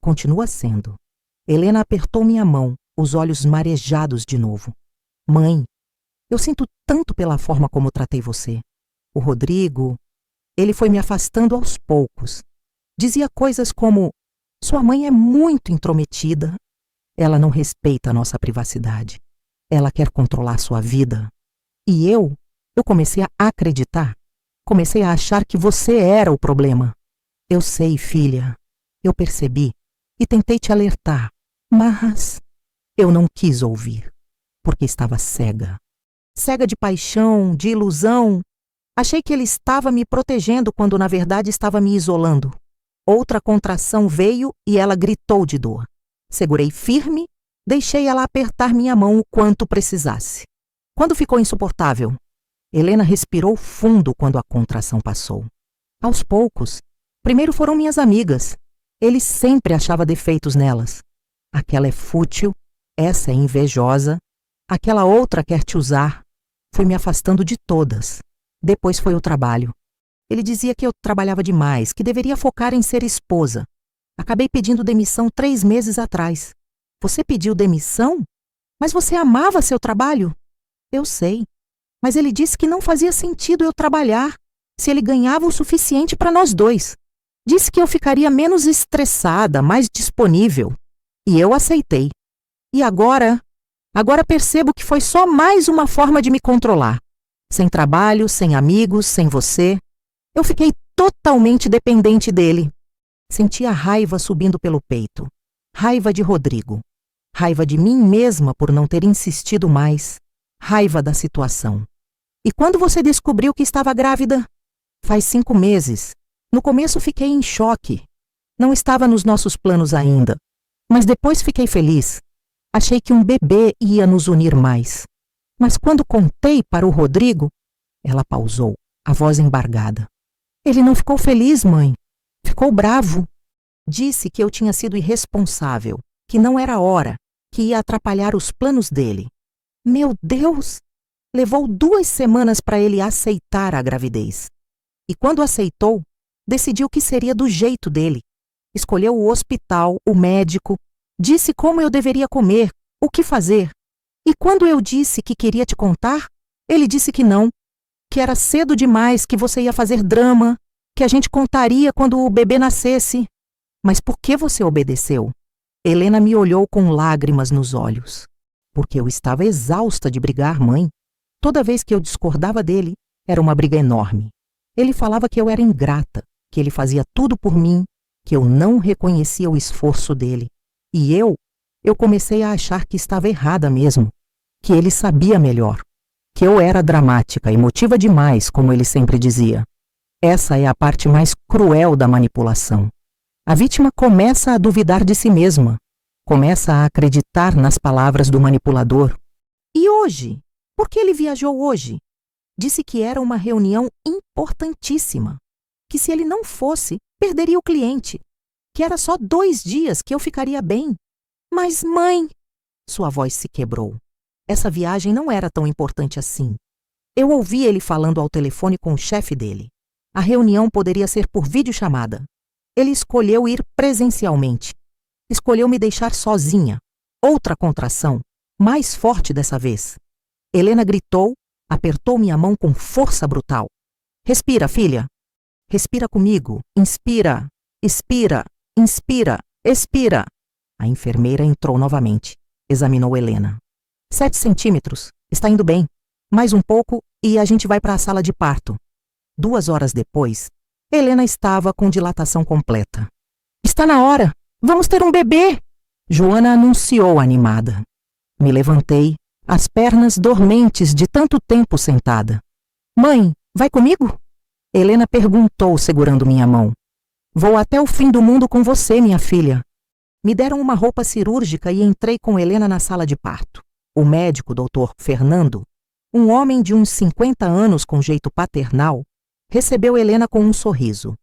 Continua sendo. Helena apertou minha mão, os olhos marejados de novo. Mãe, eu sinto tanto pela forma como tratei você. O Rodrigo, ele foi me afastando aos poucos. Dizia coisas como, sua mãe é muito intrometida. Ela não respeita a nossa privacidade. Ela quer controlar sua vida. E eu comecei a acreditar. Comecei a achar que você era o problema. Eu sei, filha. Eu percebi e tentei te alertar. Mas eu não quis ouvir, porque estava cega. Cega de paixão, de ilusão. Achei que ele estava me protegendo quando na verdade estava me isolando. Outra contração veio e ela gritou de dor. Segurei firme, deixei ela apertar minha mão o quanto precisasse. Quando ficou insuportável, Helena respirou fundo quando a contração passou. Aos poucos, primeiro foram minhas amigas. Ele sempre achava defeitos nelas. Aquela é fútil, essa é invejosa, aquela outra quer te usar. Fui me afastando de todas. Depois foi o trabalho. Ele dizia que eu trabalhava demais, que deveria focar em ser esposa. Acabei pedindo demissão 3 meses atrás. Você pediu demissão? Mas você amava seu trabalho? Eu sei. Mas ele disse que não fazia sentido eu trabalhar, se ele ganhava o suficiente para nós dois. Disse que eu ficaria menos estressada, mais disponível. E eu aceitei. E agora percebo que foi só mais uma forma de me controlar. Sem trabalho, sem amigos, sem você. Eu fiquei totalmente dependente dele. Sentia raiva subindo pelo peito. Raiva de Rodrigo. Raiva de mim mesma por não ter insistido mais. Raiva da situação. E quando você descobriu que estava grávida? Faz 5 meses. No começo fiquei em choque. Não estava nos nossos planos ainda. Mas depois fiquei feliz. Achei que um bebê ia nos unir mais. Mas quando contei para o Rodrigo, ela pausou, a voz embargada. Ele não ficou feliz, mãe. Ficou bravo. Disse que eu tinha sido irresponsável, que não era hora, que ia atrapalhar os planos dele. Meu Deus! Levou 2 semanas para ele aceitar a gravidez. E quando aceitou, decidiu que seria do jeito dele. Escolheu o hospital, o médico, disse como eu deveria comer, o que fazer. E quando eu disse que queria te contar, ele disse que não, que era cedo demais, que você ia fazer drama, que a gente contaria quando o bebê nascesse. Mas por que você obedeceu? Helena me olhou com lágrimas nos olhos. Porque eu estava exausta de brigar, mãe. Toda vez que eu discordava dele, era uma briga enorme. Ele falava que eu era ingrata, que ele fazia tudo por mim, que eu não reconhecia o esforço dele. E eu comecei a achar que estava errada mesmo, que ele sabia melhor, que eu era dramática, emotiva demais, como ele sempre dizia. Essa é a parte mais cruel da manipulação. A vítima começa a duvidar de si mesma, começa a acreditar nas palavras do manipulador. E hoje? Por que ele viajou hoje? Disse que era uma reunião importantíssima, que se ele não fosse, perderia o cliente, que era só 2 dias que eu ficaria bem. Mas, mãe... Sua voz se quebrou. Essa viagem não era tão importante assim. Eu ouvi ele falando ao telefone com o chefe dele. A reunião poderia ser por videochamada. Ele escolheu ir presencialmente. Escolheu me deixar sozinha. Outra contração, mais forte dessa vez. Helena gritou, apertou minha mão com força brutal. Respira, filha. Respira comigo. Inspira, expira, inspira, expira. A enfermeira entrou novamente. Examinou Helena. 7 centímetros. Está indo bem. Mais um pouco e a gente vai para a sala de parto. 2 horas depois, Helena estava com dilatação completa. Está na hora! Vamos ter um bebê! Joana anunciou animada. Me levantei, as pernas dormentes de tanto tempo sentada. Mãe, vai comigo? Helena perguntou, segurando minha mão. Vou até o fim do mundo com você, minha filha. Me deram uma roupa cirúrgica e entrei com Helena na sala de parto. O médico, Dr. Fernando, um homem de uns 50 anos com jeito paternal, recebeu Helena com um sorriso.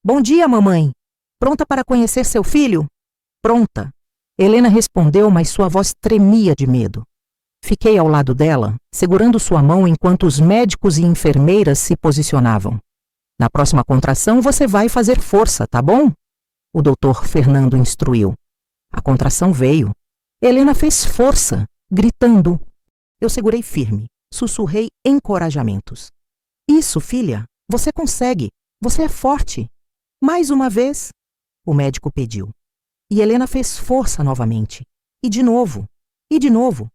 Bom dia, mamãe. Pronta para conhecer seu filho? Pronta. Helena respondeu, mas sua voz tremia de medo. Fiquei ao lado dela, segurando sua mão enquanto os médicos e enfermeiras se posicionavam. Na próxima contração você vai fazer força, tá bom? O doutor Fernando instruiu. A contração veio. Helena fez força, gritando. Eu segurei firme, sussurrei encorajamentos. Isso, filha, você consegue, você é forte. Mais uma vez, o médico pediu. E Helena fez força novamente. E de novo, e de novo.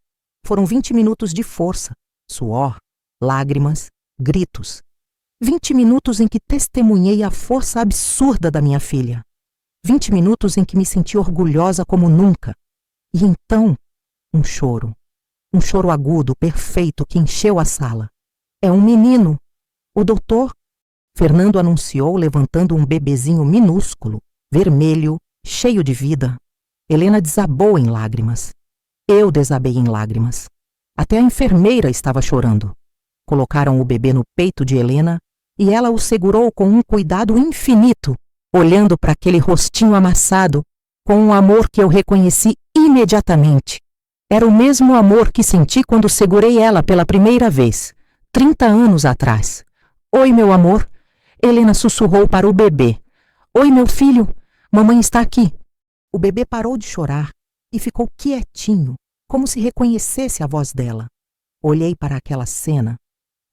Foram 20 minutos de força, suor, lágrimas, gritos. 20 minutos em que testemunhei a força absurda da minha filha. 20 minutos em que me senti orgulhosa como nunca. E então, um choro agudo, perfeito, que encheu a sala. É um menino. O doutor Fernando anunciou, levantando um bebezinho minúsculo, vermelho, cheio de vida. Helena desabou em lágrimas. Eu desabei em lágrimas. Até a enfermeira estava chorando. Colocaram o bebê no peito de Helena e ela o segurou com um cuidado infinito, olhando para aquele rostinho amassado, com um amor que eu reconheci imediatamente. Era o mesmo amor que senti quando segurei ela pela primeira vez, 30 anos atrás. Oi, meu amor. Helena sussurrou para o bebê. Oi, meu filho. Mamãe está aqui. O bebê parou de chorar e ficou quietinho, como se reconhecesse a voz dela. Olhei para aquela cena,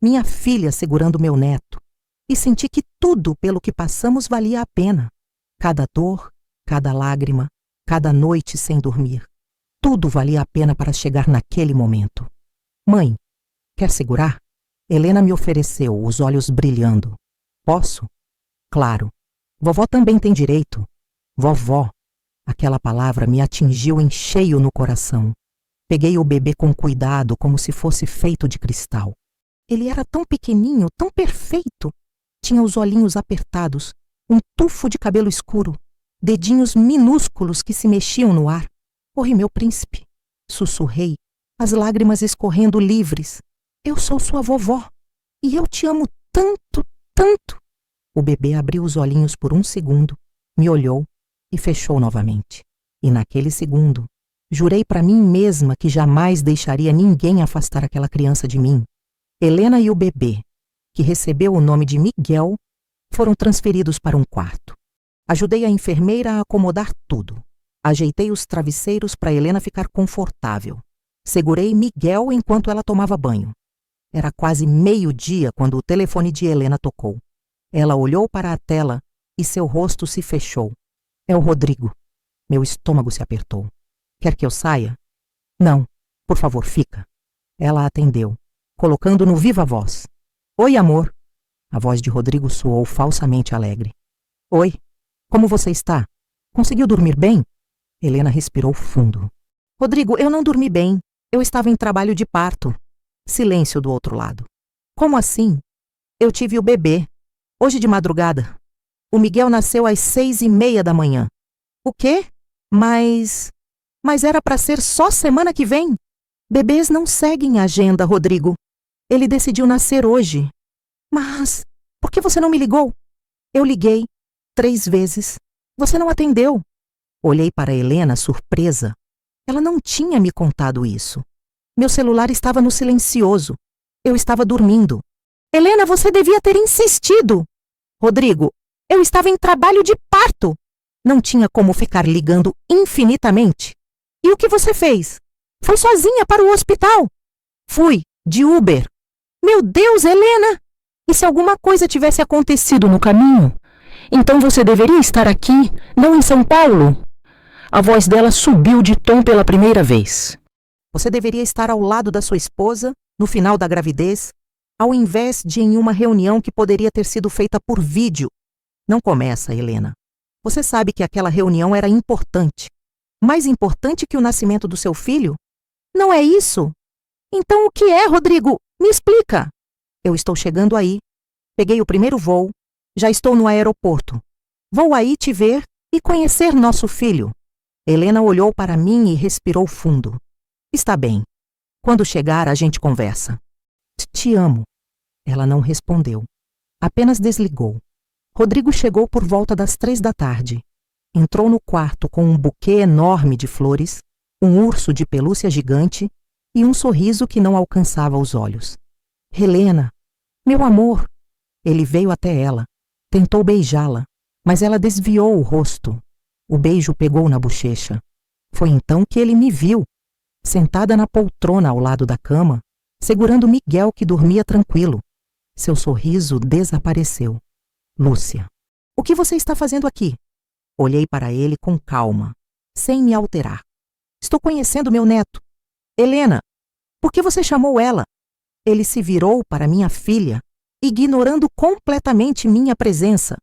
minha filha segurando meu neto, e senti que tudo pelo que passamos valia a pena. Cada dor, cada lágrima, cada noite sem dormir. Tudo valia a pena para chegar naquele momento. Mãe, quer segurar? Helena me ofereceu, os olhos brilhando. Posso? Claro. Vovó também tem direito. Vovó. Aquela palavra me atingiu em cheio no coração. Peguei o bebê com cuidado, como se fosse feito de cristal. Ele era tão pequeninho, tão perfeito. Tinha os olhinhos apertados, Um tufo de cabelo escuro, dedinhos minúsculos que se mexiam no ar. Oi, meu príncipe, sussurrei, as lágrimas escorrendo livres. Eu sou sua vovó e eu te amo tanto, tanto. O bebê abriu os olhinhos por um segundo, me olhou e fechou novamente. E naquele segundo, jurei para mim mesma que jamais deixaria ninguém afastar aquela criança de mim. Helena e o bebê, que recebeu o nome de Miguel, foram transferidos para um quarto. Ajudei a enfermeira a acomodar tudo. Ajeitei os travesseiros para Helena ficar confortável. Segurei Miguel enquanto ela tomava banho. Era quase meio-dia quando o telefone de Helena tocou. Ela olhou para a tela e seu rosto se fechou. É o Rodrigo. Meu estômago se apertou. Quer que eu saia? Não, por favor, fica. Ela atendeu, colocando no viva voz. Oi, amor. A voz de Rodrigo soou falsamente alegre. Oi, como você está? Conseguiu dormir bem? Helena respirou fundo. Rodrigo, eu não dormi bem. Eu estava em trabalho de parto. Silêncio do outro lado. Como assim? Eu tive o bebê. Hoje de madrugada. O Miguel nasceu às 6:30 da manhã. O quê? Mas era para ser só semana que vem. Bebês não seguem a agenda, Rodrigo. Ele decidiu nascer hoje. Mas por que você não me ligou? Eu liguei 3 vezes. Você não atendeu. Olhei para Helena, surpresa. Ela não tinha me contado isso. Meu celular estava no silencioso. Eu estava dormindo. Helena, você devia ter insistido. Rodrigo, eu estava em trabalho de parto. Não tinha como ficar ligando infinitamente. E o que você fez? Foi sozinha para o hospital? Fui, de Uber. Meu Deus, Helena! E se alguma coisa tivesse acontecido no caminho? Então você deveria estar aqui, não em São Paulo. A voz dela subiu de tom pela primeira vez. Você deveria estar ao lado da sua esposa, no final da gravidez, ao invés de em uma reunião que poderia ter sido feita por vídeo. Não começa, Helena. Você sabe que aquela reunião era importante. Mais importante que o nascimento do seu filho? Não é isso? Então o que é, Rodrigo? Me explica. Eu estou chegando aí. Peguei o primeiro voo. Já estou no aeroporto. Vou aí te ver e conhecer nosso filho. Helena olhou para mim e respirou fundo. Está bem. Quando chegar, a gente conversa. Te amo. Ela não respondeu. Apenas desligou. Rodrigo chegou por volta das 3 da tarde. Entrou no quarto com um buquê enorme de flores, um urso de pelúcia gigante e um sorriso que não alcançava os olhos. Helena, meu amor. Ele veio até ela. Tentou beijá-la, mas ela desviou o rosto. O beijo pegou na bochecha. Foi então que ele me viu, sentada na poltrona ao lado da cama, segurando Miguel que dormia tranquilo. Seu sorriso desapareceu. Lúcia, o que você está fazendo aqui? Olhei para ele com calma, sem me alterar. Estou conhecendo meu neto. Helena, por que você chamou ela? Ele se virou para minha filha, ignorando completamente minha presença.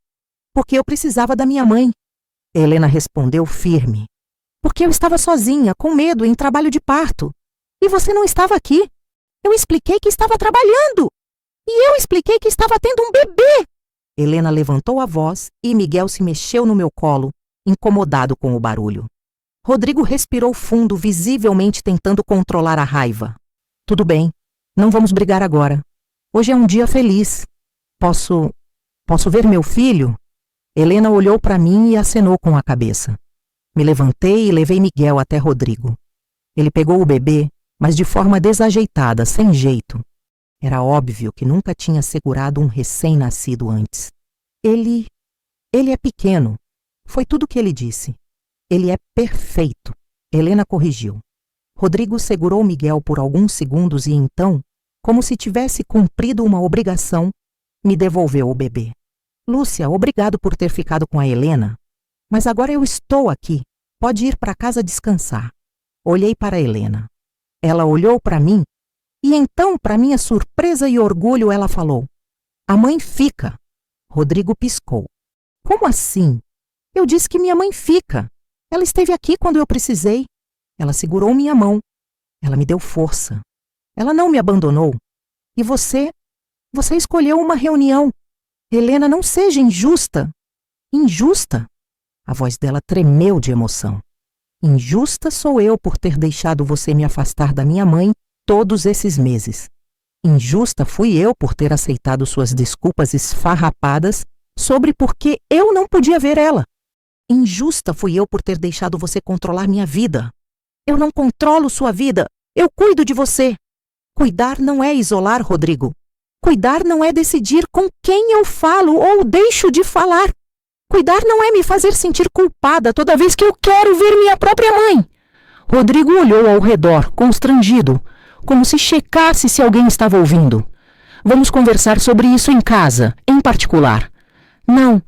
Porque eu precisava da minha mãe. Helena respondeu firme. Porque eu estava sozinha, com medo, em trabalho de parto. E você não estava aqui. Eu expliquei que estava trabalhando. E eu expliquei que estava tendo um bebê. Helena levantou a voz e Miguel se mexeu no meu colo, incomodado com o barulho. Rodrigo respirou fundo, visivelmente tentando controlar a raiva. Tudo bem, não vamos brigar agora. Hoje é um dia feliz. Posso ver meu filho? Helena olhou para mim e acenou com a cabeça. Me levantei e levei Miguel até Rodrigo. Ele pegou o bebê, mas de forma desajeitada, sem jeito. Era óbvio que nunca tinha segurado um recém-nascido antes. Ele é pequeno. Foi tudo o que ele disse. Ele é perfeito. Helena corrigiu. Rodrigo segurou Miguel por alguns segundos e então, como se tivesse cumprido uma obrigação, me devolveu o bebê. Lúcia, obrigado por ter ficado com a Helena. Mas agora eu estou aqui. Pode ir para casa descansar. Olhei para Helena. Ela olhou para mim e então, para minha surpresa e orgulho, ela falou: a mãe fica. Rodrigo piscou. Como assim? Eu disse que minha mãe fica. Ela esteve aqui quando eu precisei. Ela segurou minha mão. Ela me deu força. Ela não me abandonou. E você escolheu uma reunião. Helena, não seja injusta. Injusta? A voz dela tremeu de emoção. Injusta sou eu por ter deixado você me afastar da minha mãe todos esses meses. Injusta fui eu por ter aceitado suas desculpas esfarrapadas sobre por que eu não podia ver ela. Injusta fui eu por ter deixado você controlar minha vida. Eu não controlo sua vida, eu cuido de você. Cuidar não é isolar, Rodrigo. Cuidar não é decidir com quem eu falo ou deixo de falar. Cuidar não é me fazer sentir culpada toda vez que eu quero ver minha própria mãe. Rodrigo olhou ao redor, constrangido, como se checasse se alguém estava ouvindo. Vamos conversar sobre isso em casa, em particular. Não,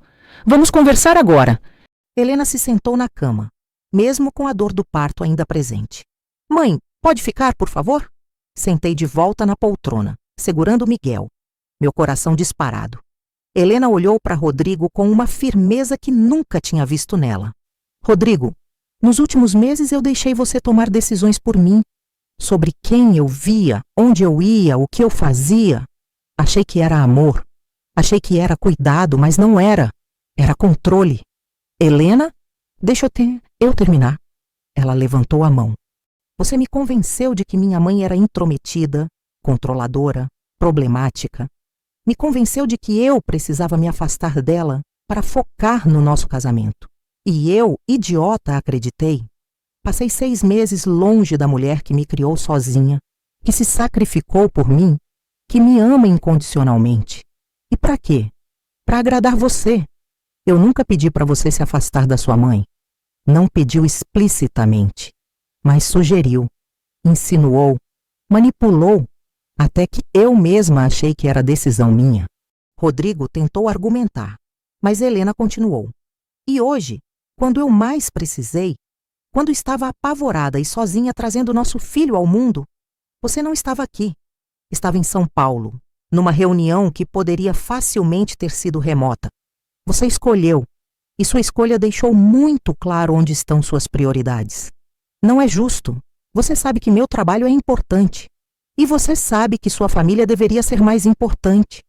vamos conversar agora. Helena se sentou na cama, mesmo com a dor do parto ainda presente. Mãe, pode ficar, por favor? Sentei de volta na poltrona, segurando Miguel, meu coração disparado. Helena olhou para Rodrigo com uma firmeza que nunca tinha visto nela. Rodrigo, nos últimos meses eu deixei você tomar decisões por mim, sobre quem eu via, onde eu ia, o que eu fazia. Achei que era amor, achei que era cuidado, mas não era. Era controle. Helena, deixa eu terminar. Ela levantou a mão. Você me convenceu de que minha mãe era intrometida, controladora, problemática. Me convenceu de que eu precisava me afastar dela para focar no nosso casamento. E eu, idiota, acreditei. Passei 6 meses longe da mulher que me criou sozinha, que se sacrificou por mim, que me ama incondicionalmente. E para quê? Para agradar você. Eu nunca pedi para você se afastar da sua mãe. Não pediu explicitamente, mas sugeriu, insinuou, manipulou, até que eu mesma achei que era decisão minha. Rodrigo tentou argumentar, mas Helena continuou. E hoje, quando eu mais precisei, quando estava apavorada e sozinha trazendo nosso filho ao mundo, você não estava aqui. Estava em São Paulo, numa reunião que poderia facilmente ter sido remota. Você escolheu, e sua escolha deixou muito claro onde estão suas prioridades. Não é justo. Você sabe que meu trabalho é importante. E você sabe que sua família deveria ser mais importante.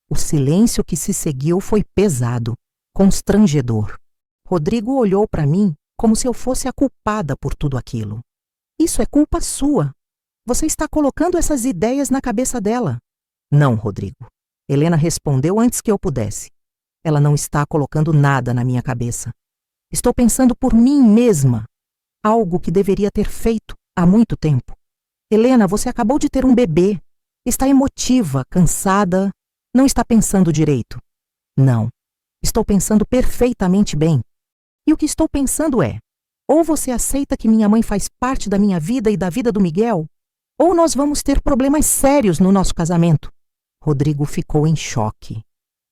O silêncio que se seguiu foi pesado, constrangedor. Rodrigo olhou para mim como se eu fosse a culpada por tudo aquilo. Isso é culpa sua. Você está colocando essas ideias na cabeça dela. Não, Rodrigo. Helena respondeu antes que eu pudesse. Ela não está colocando nada na minha cabeça. Estou pensando por mim mesma. Algo que deveria ter feito há muito tempo. Helena, você acabou de ter um bebê. Está emotiva, cansada. Não está pensando direito. Não. Estou pensando perfeitamente bem. E o que estou pensando é: ou você aceita que minha mãe faz parte da minha vida e da vida do Miguel, ou nós vamos ter problemas sérios no nosso casamento. Rodrigo ficou em choque.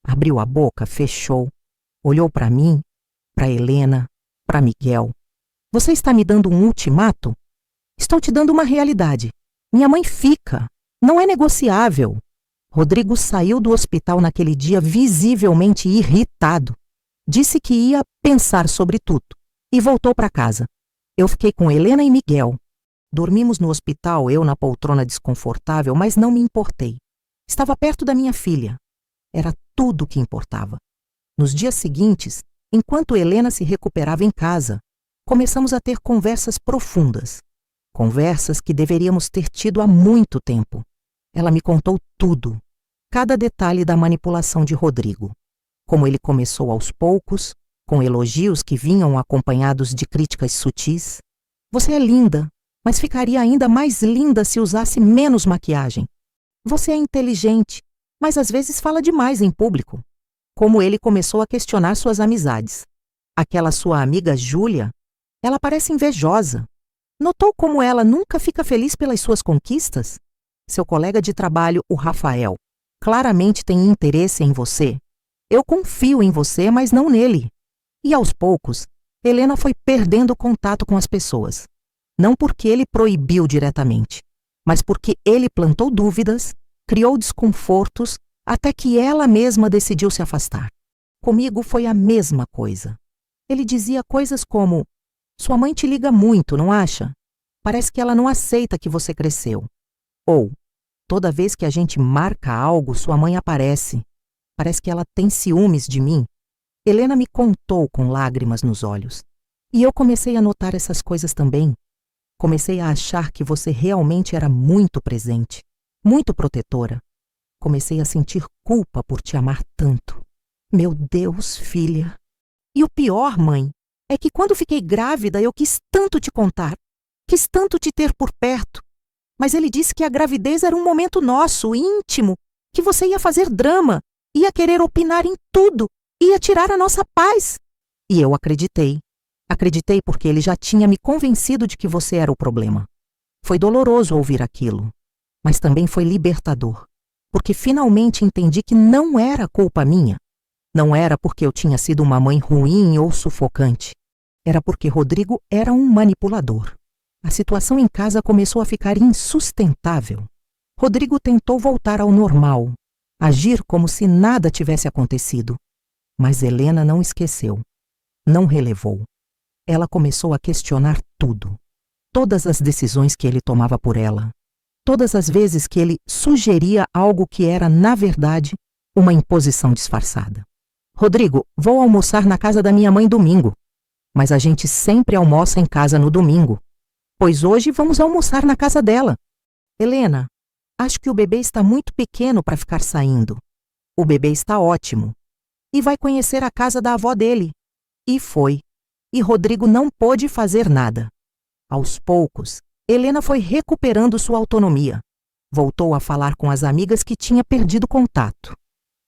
Abriu a boca, fechou. Olhou para mim, para Helena, para Miguel. Você está me dando um ultimato? Estou te dando uma realidade. Minha mãe fica. Não é negociável. Rodrigo saiu do hospital naquele dia visivelmente irritado. Disse que ia pensar sobre tudo e voltou para casa. Eu fiquei com Helena e Miguel. Dormimos no hospital, eu na poltrona desconfortável, mas não me importei. Estava perto da minha filha. Era tudo o que importava. Nos dias seguintes, enquanto Helena se recuperava em casa, começamos a ter conversas profundas. Conversas que deveríamos ter tido há muito tempo. Ela me contou tudo, cada detalhe da manipulação de Rodrigo. Como ele começou aos poucos, com elogios que vinham acompanhados de críticas sutis. Você é linda, mas ficaria ainda mais linda se usasse menos maquiagem. Você é inteligente, mas às vezes fala demais em público. Como ele começou a questionar suas amizades. Aquela sua amiga Júlia, ela parece invejosa. Notou como ela nunca fica feliz pelas suas conquistas? Seu colega de trabalho, o Rafael, claramente tem interesse em você. Eu confio em você, mas não nele. E aos poucos, Helena foi perdendo contato com as pessoas. Não porque ele proibiu diretamente, mas porque ele plantou dúvidas, criou desconfortos, até que ela mesma decidiu se afastar. Comigo foi a mesma coisa. Ele dizia coisas como: sua mãe te liga muito, não acha? Parece que ela não aceita que você cresceu. Ou, toda vez que a gente marca algo, sua mãe aparece. Parece que ela tem ciúmes de mim. Helena me contou com lágrimas nos olhos. E eu comecei a notar essas coisas também. Comecei a achar que você realmente era muito presente, muito protetora. Comecei a sentir culpa por te amar tanto. Meu Deus, filha. E o pior, mãe, é que quando fiquei grávida eu quis tanto te contar. Quis tanto te ter por perto. Mas ele disse que a gravidez era um momento nosso, íntimo, que você ia fazer drama, ia querer opinar em tudo, ia tirar a nossa paz. E eu acreditei. Acreditei porque ele já tinha me convencido de que você era o problema. Foi doloroso ouvir aquilo, mas também foi libertador, porque finalmente entendi que não era culpa minha. Não era porque eu tinha sido uma mãe ruim ou sufocante. Era porque Rodrigo era um manipulador. A situação em casa começou a ficar insustentável. Rodrigo tentou voltar ao normal, agir como se nada tivesse acontecido. Mas Helena não esqueceu, não relevou. Ela começou a questionar tudo. Todas as decisões que ele tomava por ela. Todas as vezes que ele sugeria algo que era, na verdade, uma imposição disfarçada. Rodrigo, vou almoçar na casa da minha mãe domingo. Mas a gente sempre almoça em casa no domingo. Pois hoje vamos almoçar na casa dela. Helena, acho que o bebê está muito pequeno para ficar saindo. O bebê está ótimo. E vai conhecer a casa da avó dele. E foi. E Rodrigo não pôde fazer nada. Aos poucos, Helena foi recuperando sua autonomia. Voltou a falar com as amigas que tinha perdido contato.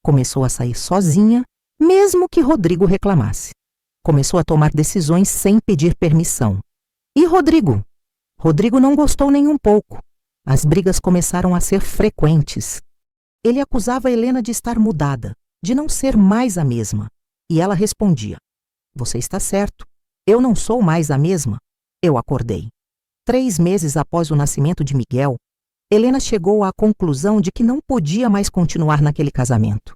Começou a sair sozinha, mesmo que Rodrigo reclamasse. Começou a tomar decisões sem pedir permissão. E Rodrigo? Rodrigo não gostou nem um pouco. As brigas começaram a ser frequentes. Ele acusava Helena de estar mudada, de não ser mais a mesma. E ela respondia: você está certo. Eu não sou mais a mesma. Eu acordei. 3 meses após o nascimento de Miguel, Helena chegou à conclusão de que não podia mais continuar naquele casamento.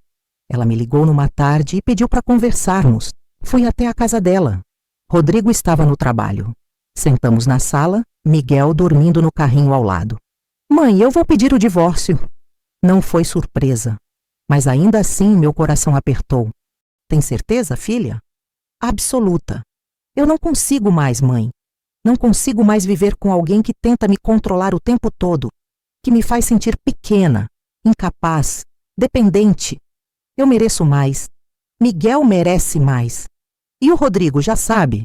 Ela me ligou numa tarde e pediu para conversarmos. Fui até a casa dela. Rodrigo estava no trabalho. Sentamos na sala, Miguel dormindo no carrinho ao lado. Mãe, eu vou pedir o divórcio. Não foi surpresa, mas ainda assim meu coração apertou. Tem certeza, filha? Absoluta. Eu não consigo mais, mãe. Não consigo mais viver com alguém que tenta me controlar o tempo todo, que me faz sentir pequena, incapaz, dependente. Eu mereço mais. Miguel merece mais. E o Rodrigo já sabe?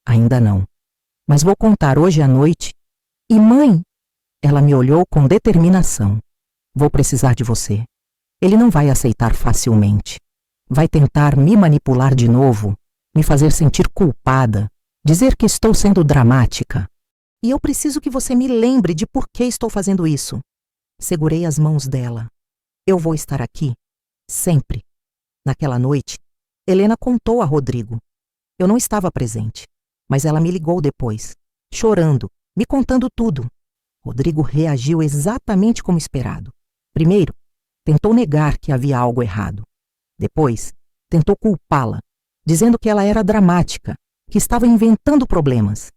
Ainda não. Mas vou contar hoje à noite. E mãe, ela me olhou com determinação. Vou precisar de você. Ele não vai aceitar facilmente. Vai tentar me manipular de novo, me fazer sentir culpada, dizer que estou sendo dramática. E eu preciso que você me lembre de por que estou fazendo isso. Segurei as mãos dela. Eu vou estar aqui, sempre. Naquela noite, Helena contou a Rodrigo. Eu não estava presente, mas ela me ligou depois, chorando, me contando tudo. Rodrigo reagiu exatamente como esperado. Primeiro, tentou negar que havia algo errado. Depois, tentou culpá-la, dizendo que ela era dramática, que estava inventando problemas.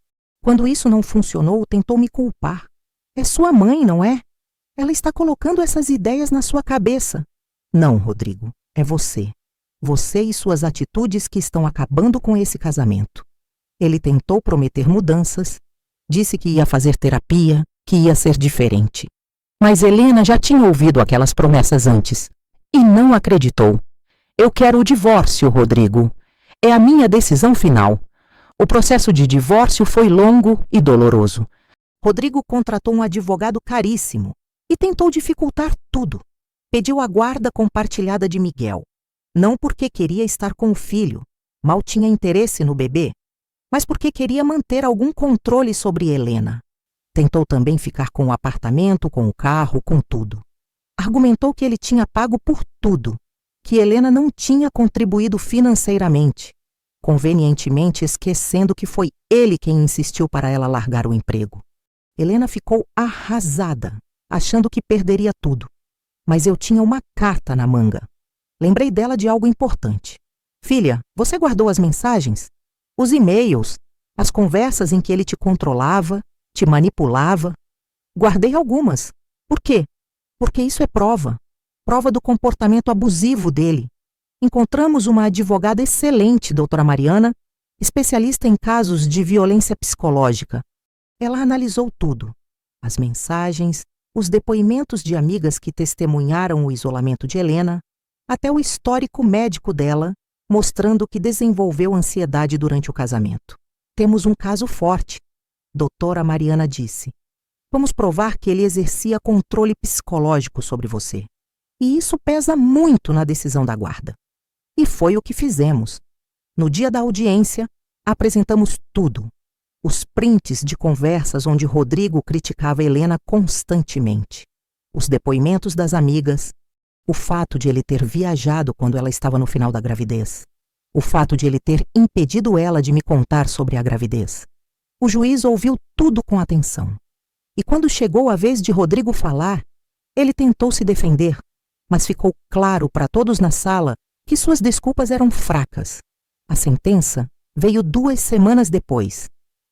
Quando isso não funcionou, tentou me culpar. É sua mãe, não é? Ela está colocando essas ideias na sua cabeça. Não, Rodrigo, é você. Você e suas atitudes que estão acabando com esse casamento. Ele tentou prometer mudanças, disse que ia fazer terapia, que ia ser diferente. Mas Helena já tinha ouvido aquelas promessas antes e não acreditou. Eu quero o divórcio, Rodrigo. É a minha decisão final. O processo de divórcio foi longo e doloroso. Rodrigo contratou um advogado caríssimo e tentou dificultar tudo. Pediu a guarda compartilhada de Miguel. Não porque queria estar com o filho, mal tinha interesse no bebê, mas porque queria manter algum controle sobre Helena. Tentou também ficar com o apartamento, com o carro, com tudo. Argumentou que ele tinha pago por tudo, que Helena não tinha contribuído financeiramente, convenientemente esquecendo que foi ele quem insistiu para ela largar o emprego. Helena ficou arrasada, achando que perderia tudo. Mas eu tinha uma carta na manga. Lembrei dela de algo importante. Filha, você guardou as mensagens? Os e-mails, as conversas em que ele te controlava, te manipulava? Guardei algumas. Por quê? Porque isso é prova. Prova do comportamento abusivo dele. Encontramos uma advogada excelente, doutora Mariana, especialista em casos de violência psicológica. Ela analisou tudo: as mensagens, os depoimentos de amigas que testemunharam o isolamento de Helena, até o histórico médico dela, mostrando que desenvolveu ansiedade durante o casamento. Temos um caso forte, doutora Mariana disse. Vamos provar que ele exercia controle psicológico sobre você. E isso pesa muito na decisão da guarda. E foi o que fizemos. No dia da audiência, apresentamos tudo. Os prints de conversas onde Rodrigo criticava Helena constantemente. Os depoimentos das amigas. O fato de ele ter viajado quando ela estava no final da gravidez. O fato de ele ter impedido ela de me contar sobre a gravidez. O juiz ouviu tudo com atenção. E quando chegou a vez de Rodrigo falar, ele tentou se defender, mas ficou claro para todos na sala que suas desculpas eram fracas. A sentença veio 2 semanas depois.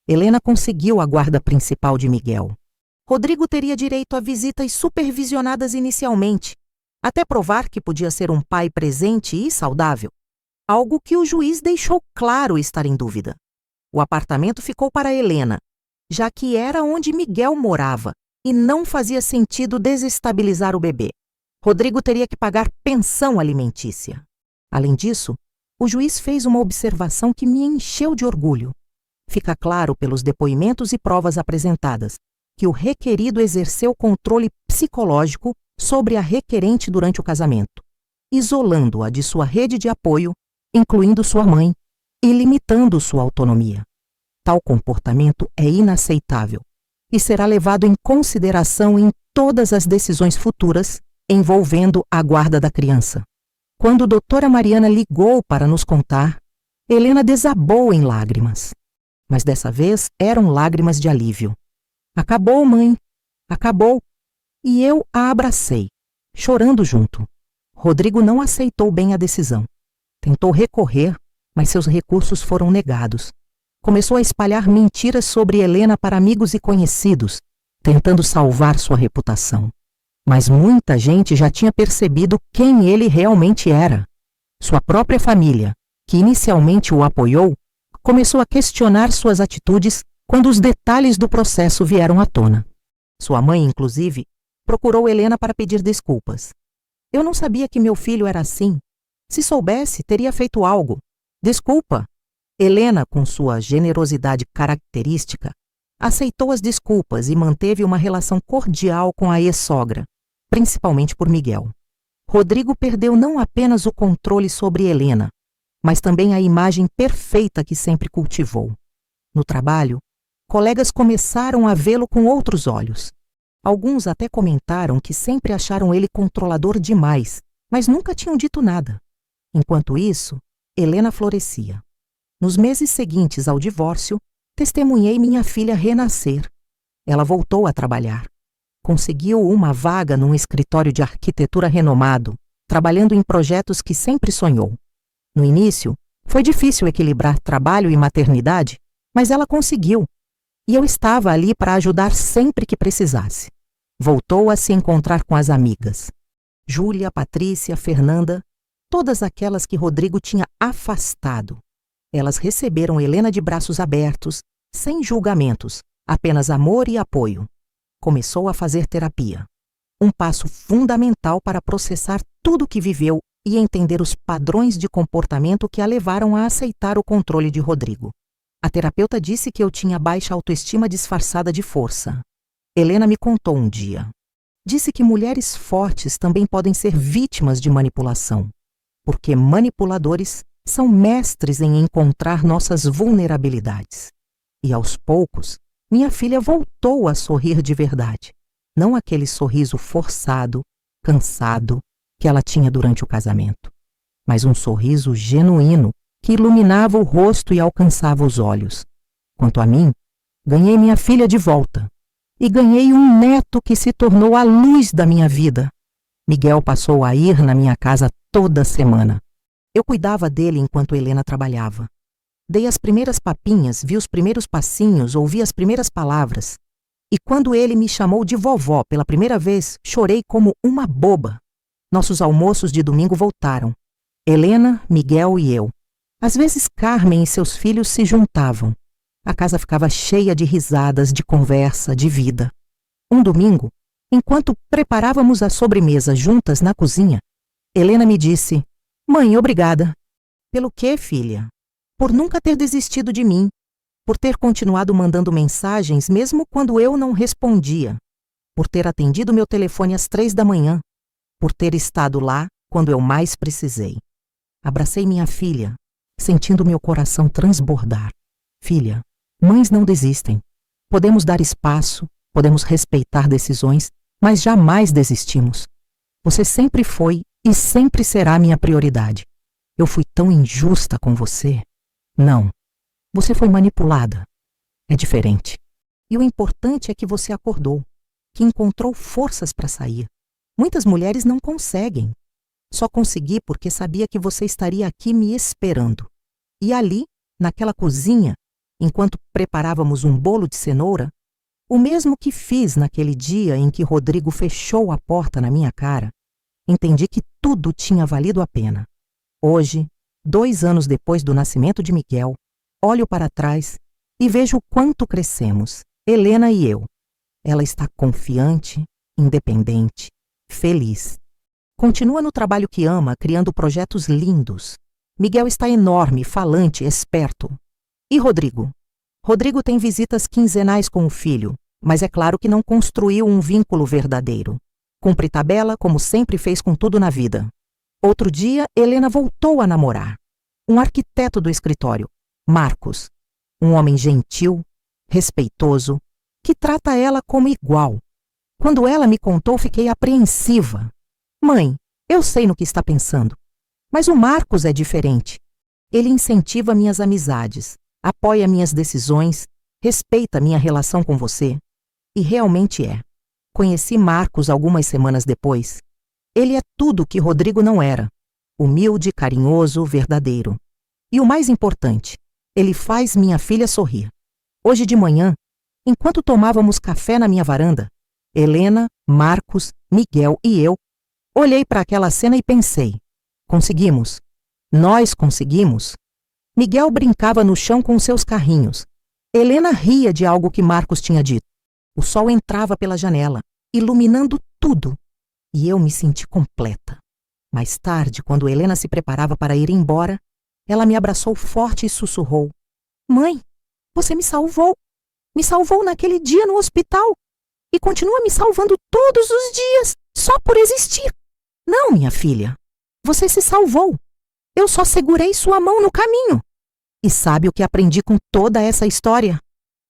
Helena conseguiu a guarda principal de Miguel. Rodrigo teria direito a visitas supervisionadas inicialmente, até provar que podia ser um pai presente e saudável, algo que o juiz deixou claro estar em dúvida. O apartamento ficou para Helena, já que era onde Miguel morava e não fazia sentido desestabilizar o bebê. Rodrigo teria que pagar pensão alimentícia. Além disso, o juiz fez uma observação que me encheu de orgulho. Fica claro pelos depoimentos e provas apresentadas que o requerido exerceu controle psicológico sobre a requerente durante o casamento, isolando-a de sua rede de apoio, incluindo sua mãe, e limitando sua autonomia. Tal comportamento é inaceitável e será levado em consideração em todas as decisões futuras envolvendo a guarda da criança. Quando doutora Mariana ligou para nos contar, Helena desabou em lágrimas. Mas dessa vez eram lágrimas de alívio. Acabou, mãe. Acabou. E eu a abracei, chorando junto. Rodrigo não aceitou bem a decisão. Tentou recorrer, mas seus recursos foram negados. Começou a espalhar mentiras sobre Helena para amigos e conhecidos, tentando salvar sua reputação. Mas muita gente já tinha percebido quem ele realmente era. Sua própria família, que inicialmente o apoiou, começou a questionar suas atitudes quando os detalhes do processo vieram à tona. Sua mãe, inclusive, procurou Helena para pedir desculpas. Eu não sabia que meu filho era assim. Se soubesse, teria feito algo. Desculpa. Helena, com sua generosidade característica, aceitou as desculpas e manteve uma relação cordial com a ex-sogra, principalmente por Miguel. Rodrigo perdeu não apenas o controle sobre Helena, mas também a imagem perfeita que sempre cultivou. No trabalho, colegas começaram a vê-lo com outros olhos. Alguns até comentaram que sempre acharam ele controlador demais, mas nunca tinham dito nada. Enquanto isso, Helena florescia. Nos meses seguintes ao divórcio, testemunhei minha filha renascer. Ela voltou a trabalhar. Conseguiu uma vaga num escritório de arquitetura renomado, trabalhando em projetos que sempre sonhou. No início, foi difícil equilibrar trabalho e maternidade, mas ela conseguiu. E eu estava ali para ajudar sempre que precisasse. Voltou a se encontrar com as amigas. Júlia, Patrícia, Fernanda, todas aquelas que Rodrigo tinha afastado. Elas receberam Helena de braços abertos, sem julgamentos, apenas amor e apoio. Começou a fazer terapia. Um passo fundamental para processar tudo o que viveu e entender os padrões de comportamento que a levaram a aceitar o controle de Rodrigo. A terapeuta disse que eu tinha baixa autoestima disfarçada de força. Helena me contou um dia. Disse que mulheres fortes também podem ser vítimas de manipulação, porque manipuladores são mestres em encontrar nossas vulnerabilidades. E aos poucos, minha filha voltou a sorrir de verdade, não aquele sorriso forçado, cansado, que ela tinha durante o casamento, mas um sorriso genuíno que iluminava o rosto e alcançava os olhos. Quanto a mim, ganhei minha filha de volta e ganhei um neto que se tornou a luz da minha vida. Miguel passou a ir na minha casa toda semana. Eu cuidava dele enquanto Helena trabalhava. Dei as primeiras papinhas, vi os primeiros passinhos, ouvi as primeiras palavras. E quando ele me chamou de vovó pela primeira vez, chorei como uma boba. Nossos almoços de domingo voltaram. Helena, Miguel e eu. Às vezes Carmen e seus filhos se juntavam. A casa ficava cheia de risadas, de conversa, de vida. Um domingo, enquanto preparávamos a sobremesa juntas na cozinha, Helena me disse: "Mãe, obrigada." "Pelo quê, filha?" "Por nunca ter desistido de mim, por ter continuado mandando mensagens mesmo quando eu não respondia, por ter atendido meu telefone às 3 da manhã, por ter estado lá quando eu mais precisei." Abracei minha filha, sentindo meu coração transbordar. "Filha, mães não desistem. Podemos dar espaço, podemos respeitar decisões, mas jamais desistimos. Você sempre foi e sempre será minha prioridade. Eu fui tão injusta com você." "Não. Você foi manipulada. É diferente. E o importante é que você acordou, que encontrou forças para sair. Muitas mulheres não conseguem. Só consegui porque sabia que você estaria aqui me esperando. E ali, naquela cozinha, enquanto preparávamos um bolo de cenoura, o mesmo que fiz naquele dia em que Rodrigo fechou a porta na minha cara, entendi que tudo tinha valido a pena. Hoje, 2 anos depois do nascimento de Miguel, olho para trás e vejo o quanto crescemos, Helena e eu. Ela está confiante, independente, feliz. Continua no trabalho que ama, criando projetos lindos. Miguel está enorme, falante, esperto. E Rodrigo? Rodrigo tem visitas quinzenais com o filho, mas é claro que não construiu um vínculo verdadeiro. Cumpre tabela, como sempre fez com tudo na vida. Outro dia, Helena voltou a namorar. Um arquiteto do escritório, Marcos. Um homem gentil, respeitoso, que trata ela como igual. Quando ela me contou, fiquei apreensiva. "Mãe, eu sei no que está pensando, mas o Marcos é diferente. Ele incentiva minhas amizades, apoia minhas decisões, respeita minha relação com você." E realmente é. Conheci Marcos algumas semanas depois. Ele é tudo que Rodrigo não era. Humilde, carinhoso, verdadeiro. E o mais importante, ele faz minha filha sorrir. Hoje de manhã, enquanto tomávamos café na minha varanda, Helena, Marcos, Miguel e eu, olhei para aquela cena e pensei: conseguimos. Nós conseguimos. Miguel brincava no chão com seus carrinhos. Helena ria de algo que Marcos tinha dito. O sol entrava pela janela, iluminando tudo, e eu me senti completa. Mais tarde, quando Helena se preparava para ir embora, ela me abraçou forte e sussurrou: "Mãe, você me salvou. Me salvou naquele dia no hospital. E continua me salvando todos os dias, só por existir." "Não, minha filha. Você se salvou. Eu só segurei sua mão no caminho. E sabe o que aprendi com toda essa história?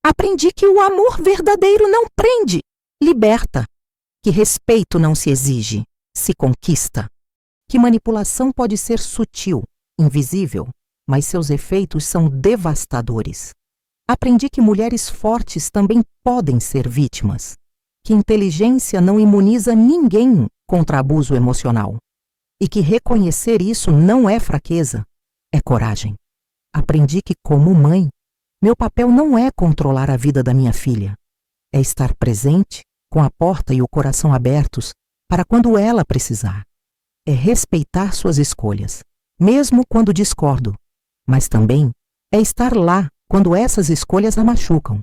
Aprendi que o amor verdadeiro não prende, liberta. Que respeito não se exige, se conquista. Que manipulação pode ser sutil, invisível, mas seus efeitos são devastadores. Aprendi que mulheres fortes também podem ser vítimas. Que inteligência não imuniza ninguém contra abuso emocional. E que reconhecer isso não é fraqueza, é coragem. Aprendi que, como mãe, meu papel não é controlar a vida da minha filha. É estar presente, com a porta e o coração abertos, para quando ela precisar. É respeitar suas escolhas, mesmo quando discordo. Mas também é estar lá quando essas escolhas a machucam.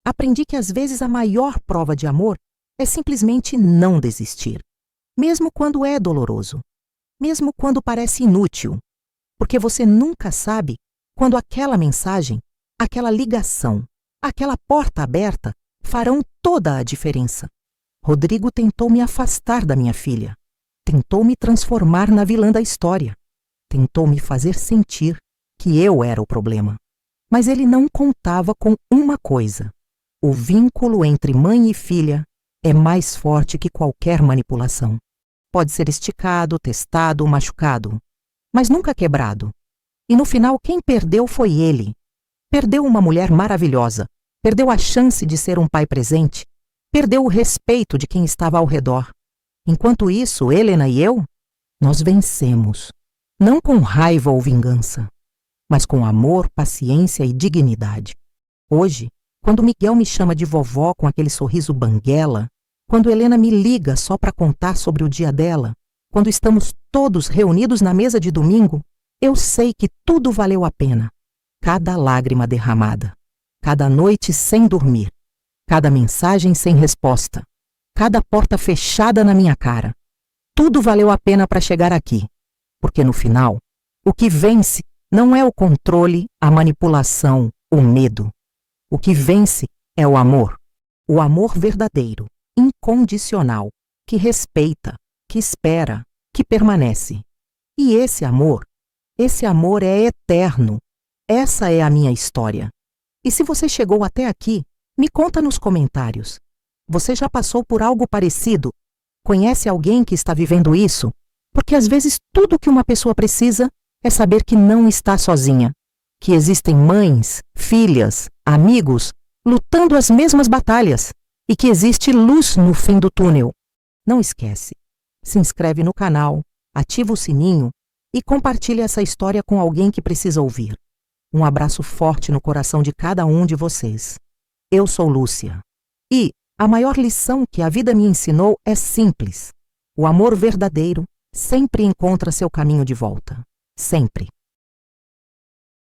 Aprendi que às vezes a maior prova de amor é simplesmente não desistir, mesmo quando é doloroso, mesmo quando parece inútil, porque você nunca sabe quando aquela mensagem, aquela ligação, aquela porta aberta farão toda a diferença. Rodrigo tentou me afastar da minha filha, tentou me transformar na vilã da história, tentou me fazer sentir que eu era o problema. Mas ele não contava com uma coisa: o vínculo entre mãe e filha é mais forte que qualquer manipulação. Pode ser esticado, testado, machucado, mas nunca quebrado. E no final, quem perdeu foi ele. Perdeu uma mulher maravilhosa, perdeu a chance de ser um pai presente, perdeu o respeito de quem estava ao redor. Enquanto isso, Helena e eu, nós vencemos, não com raiva ou vingança, mas com amor, paciência e dignidade. Hoje, quando Miguel me chama de vovó com aquele sorriso banguela, quando Helena me liga só para contar sobre o dia dela, quando estamos todos reunidos na mesa de domingo, eu sei que tudo valeu a pena. Cada lágrima derramada, cada noite sem dormir, cada mensagem sem resposta, cada porta fechada na minha cara. Tudo valeu a pena para chegar aqui, porque no final, o que vence não é o controle, a manipulação, o medo. O que vence é o amor verdadeiro, incondicional, que respeita, que espera, que permanece. E esse amor é eterno. Essa é a minha história. E se você chegou até aqui, me conta nos comentários. Você já passou por algo parecido? Conhece alguém que está vivendo isso? Porque às vezes tudo que uma pessoa precisa é saber que não está sozinha, que existem mães, filhas, amigos lutando as mesmas batalhas e que existe luz no fim do túnel. Não esquece, se inscreve no canal, ativa o sininho e compartilhe essa história com alguém que precisa ouvir. Um abraço forte no coração de cada um de vocês. Eu sou Lúcia. E a maior lição que a vida me ensinou é simples. O amor verdadeiro sempre encontra seu caminho de volta. Sempre.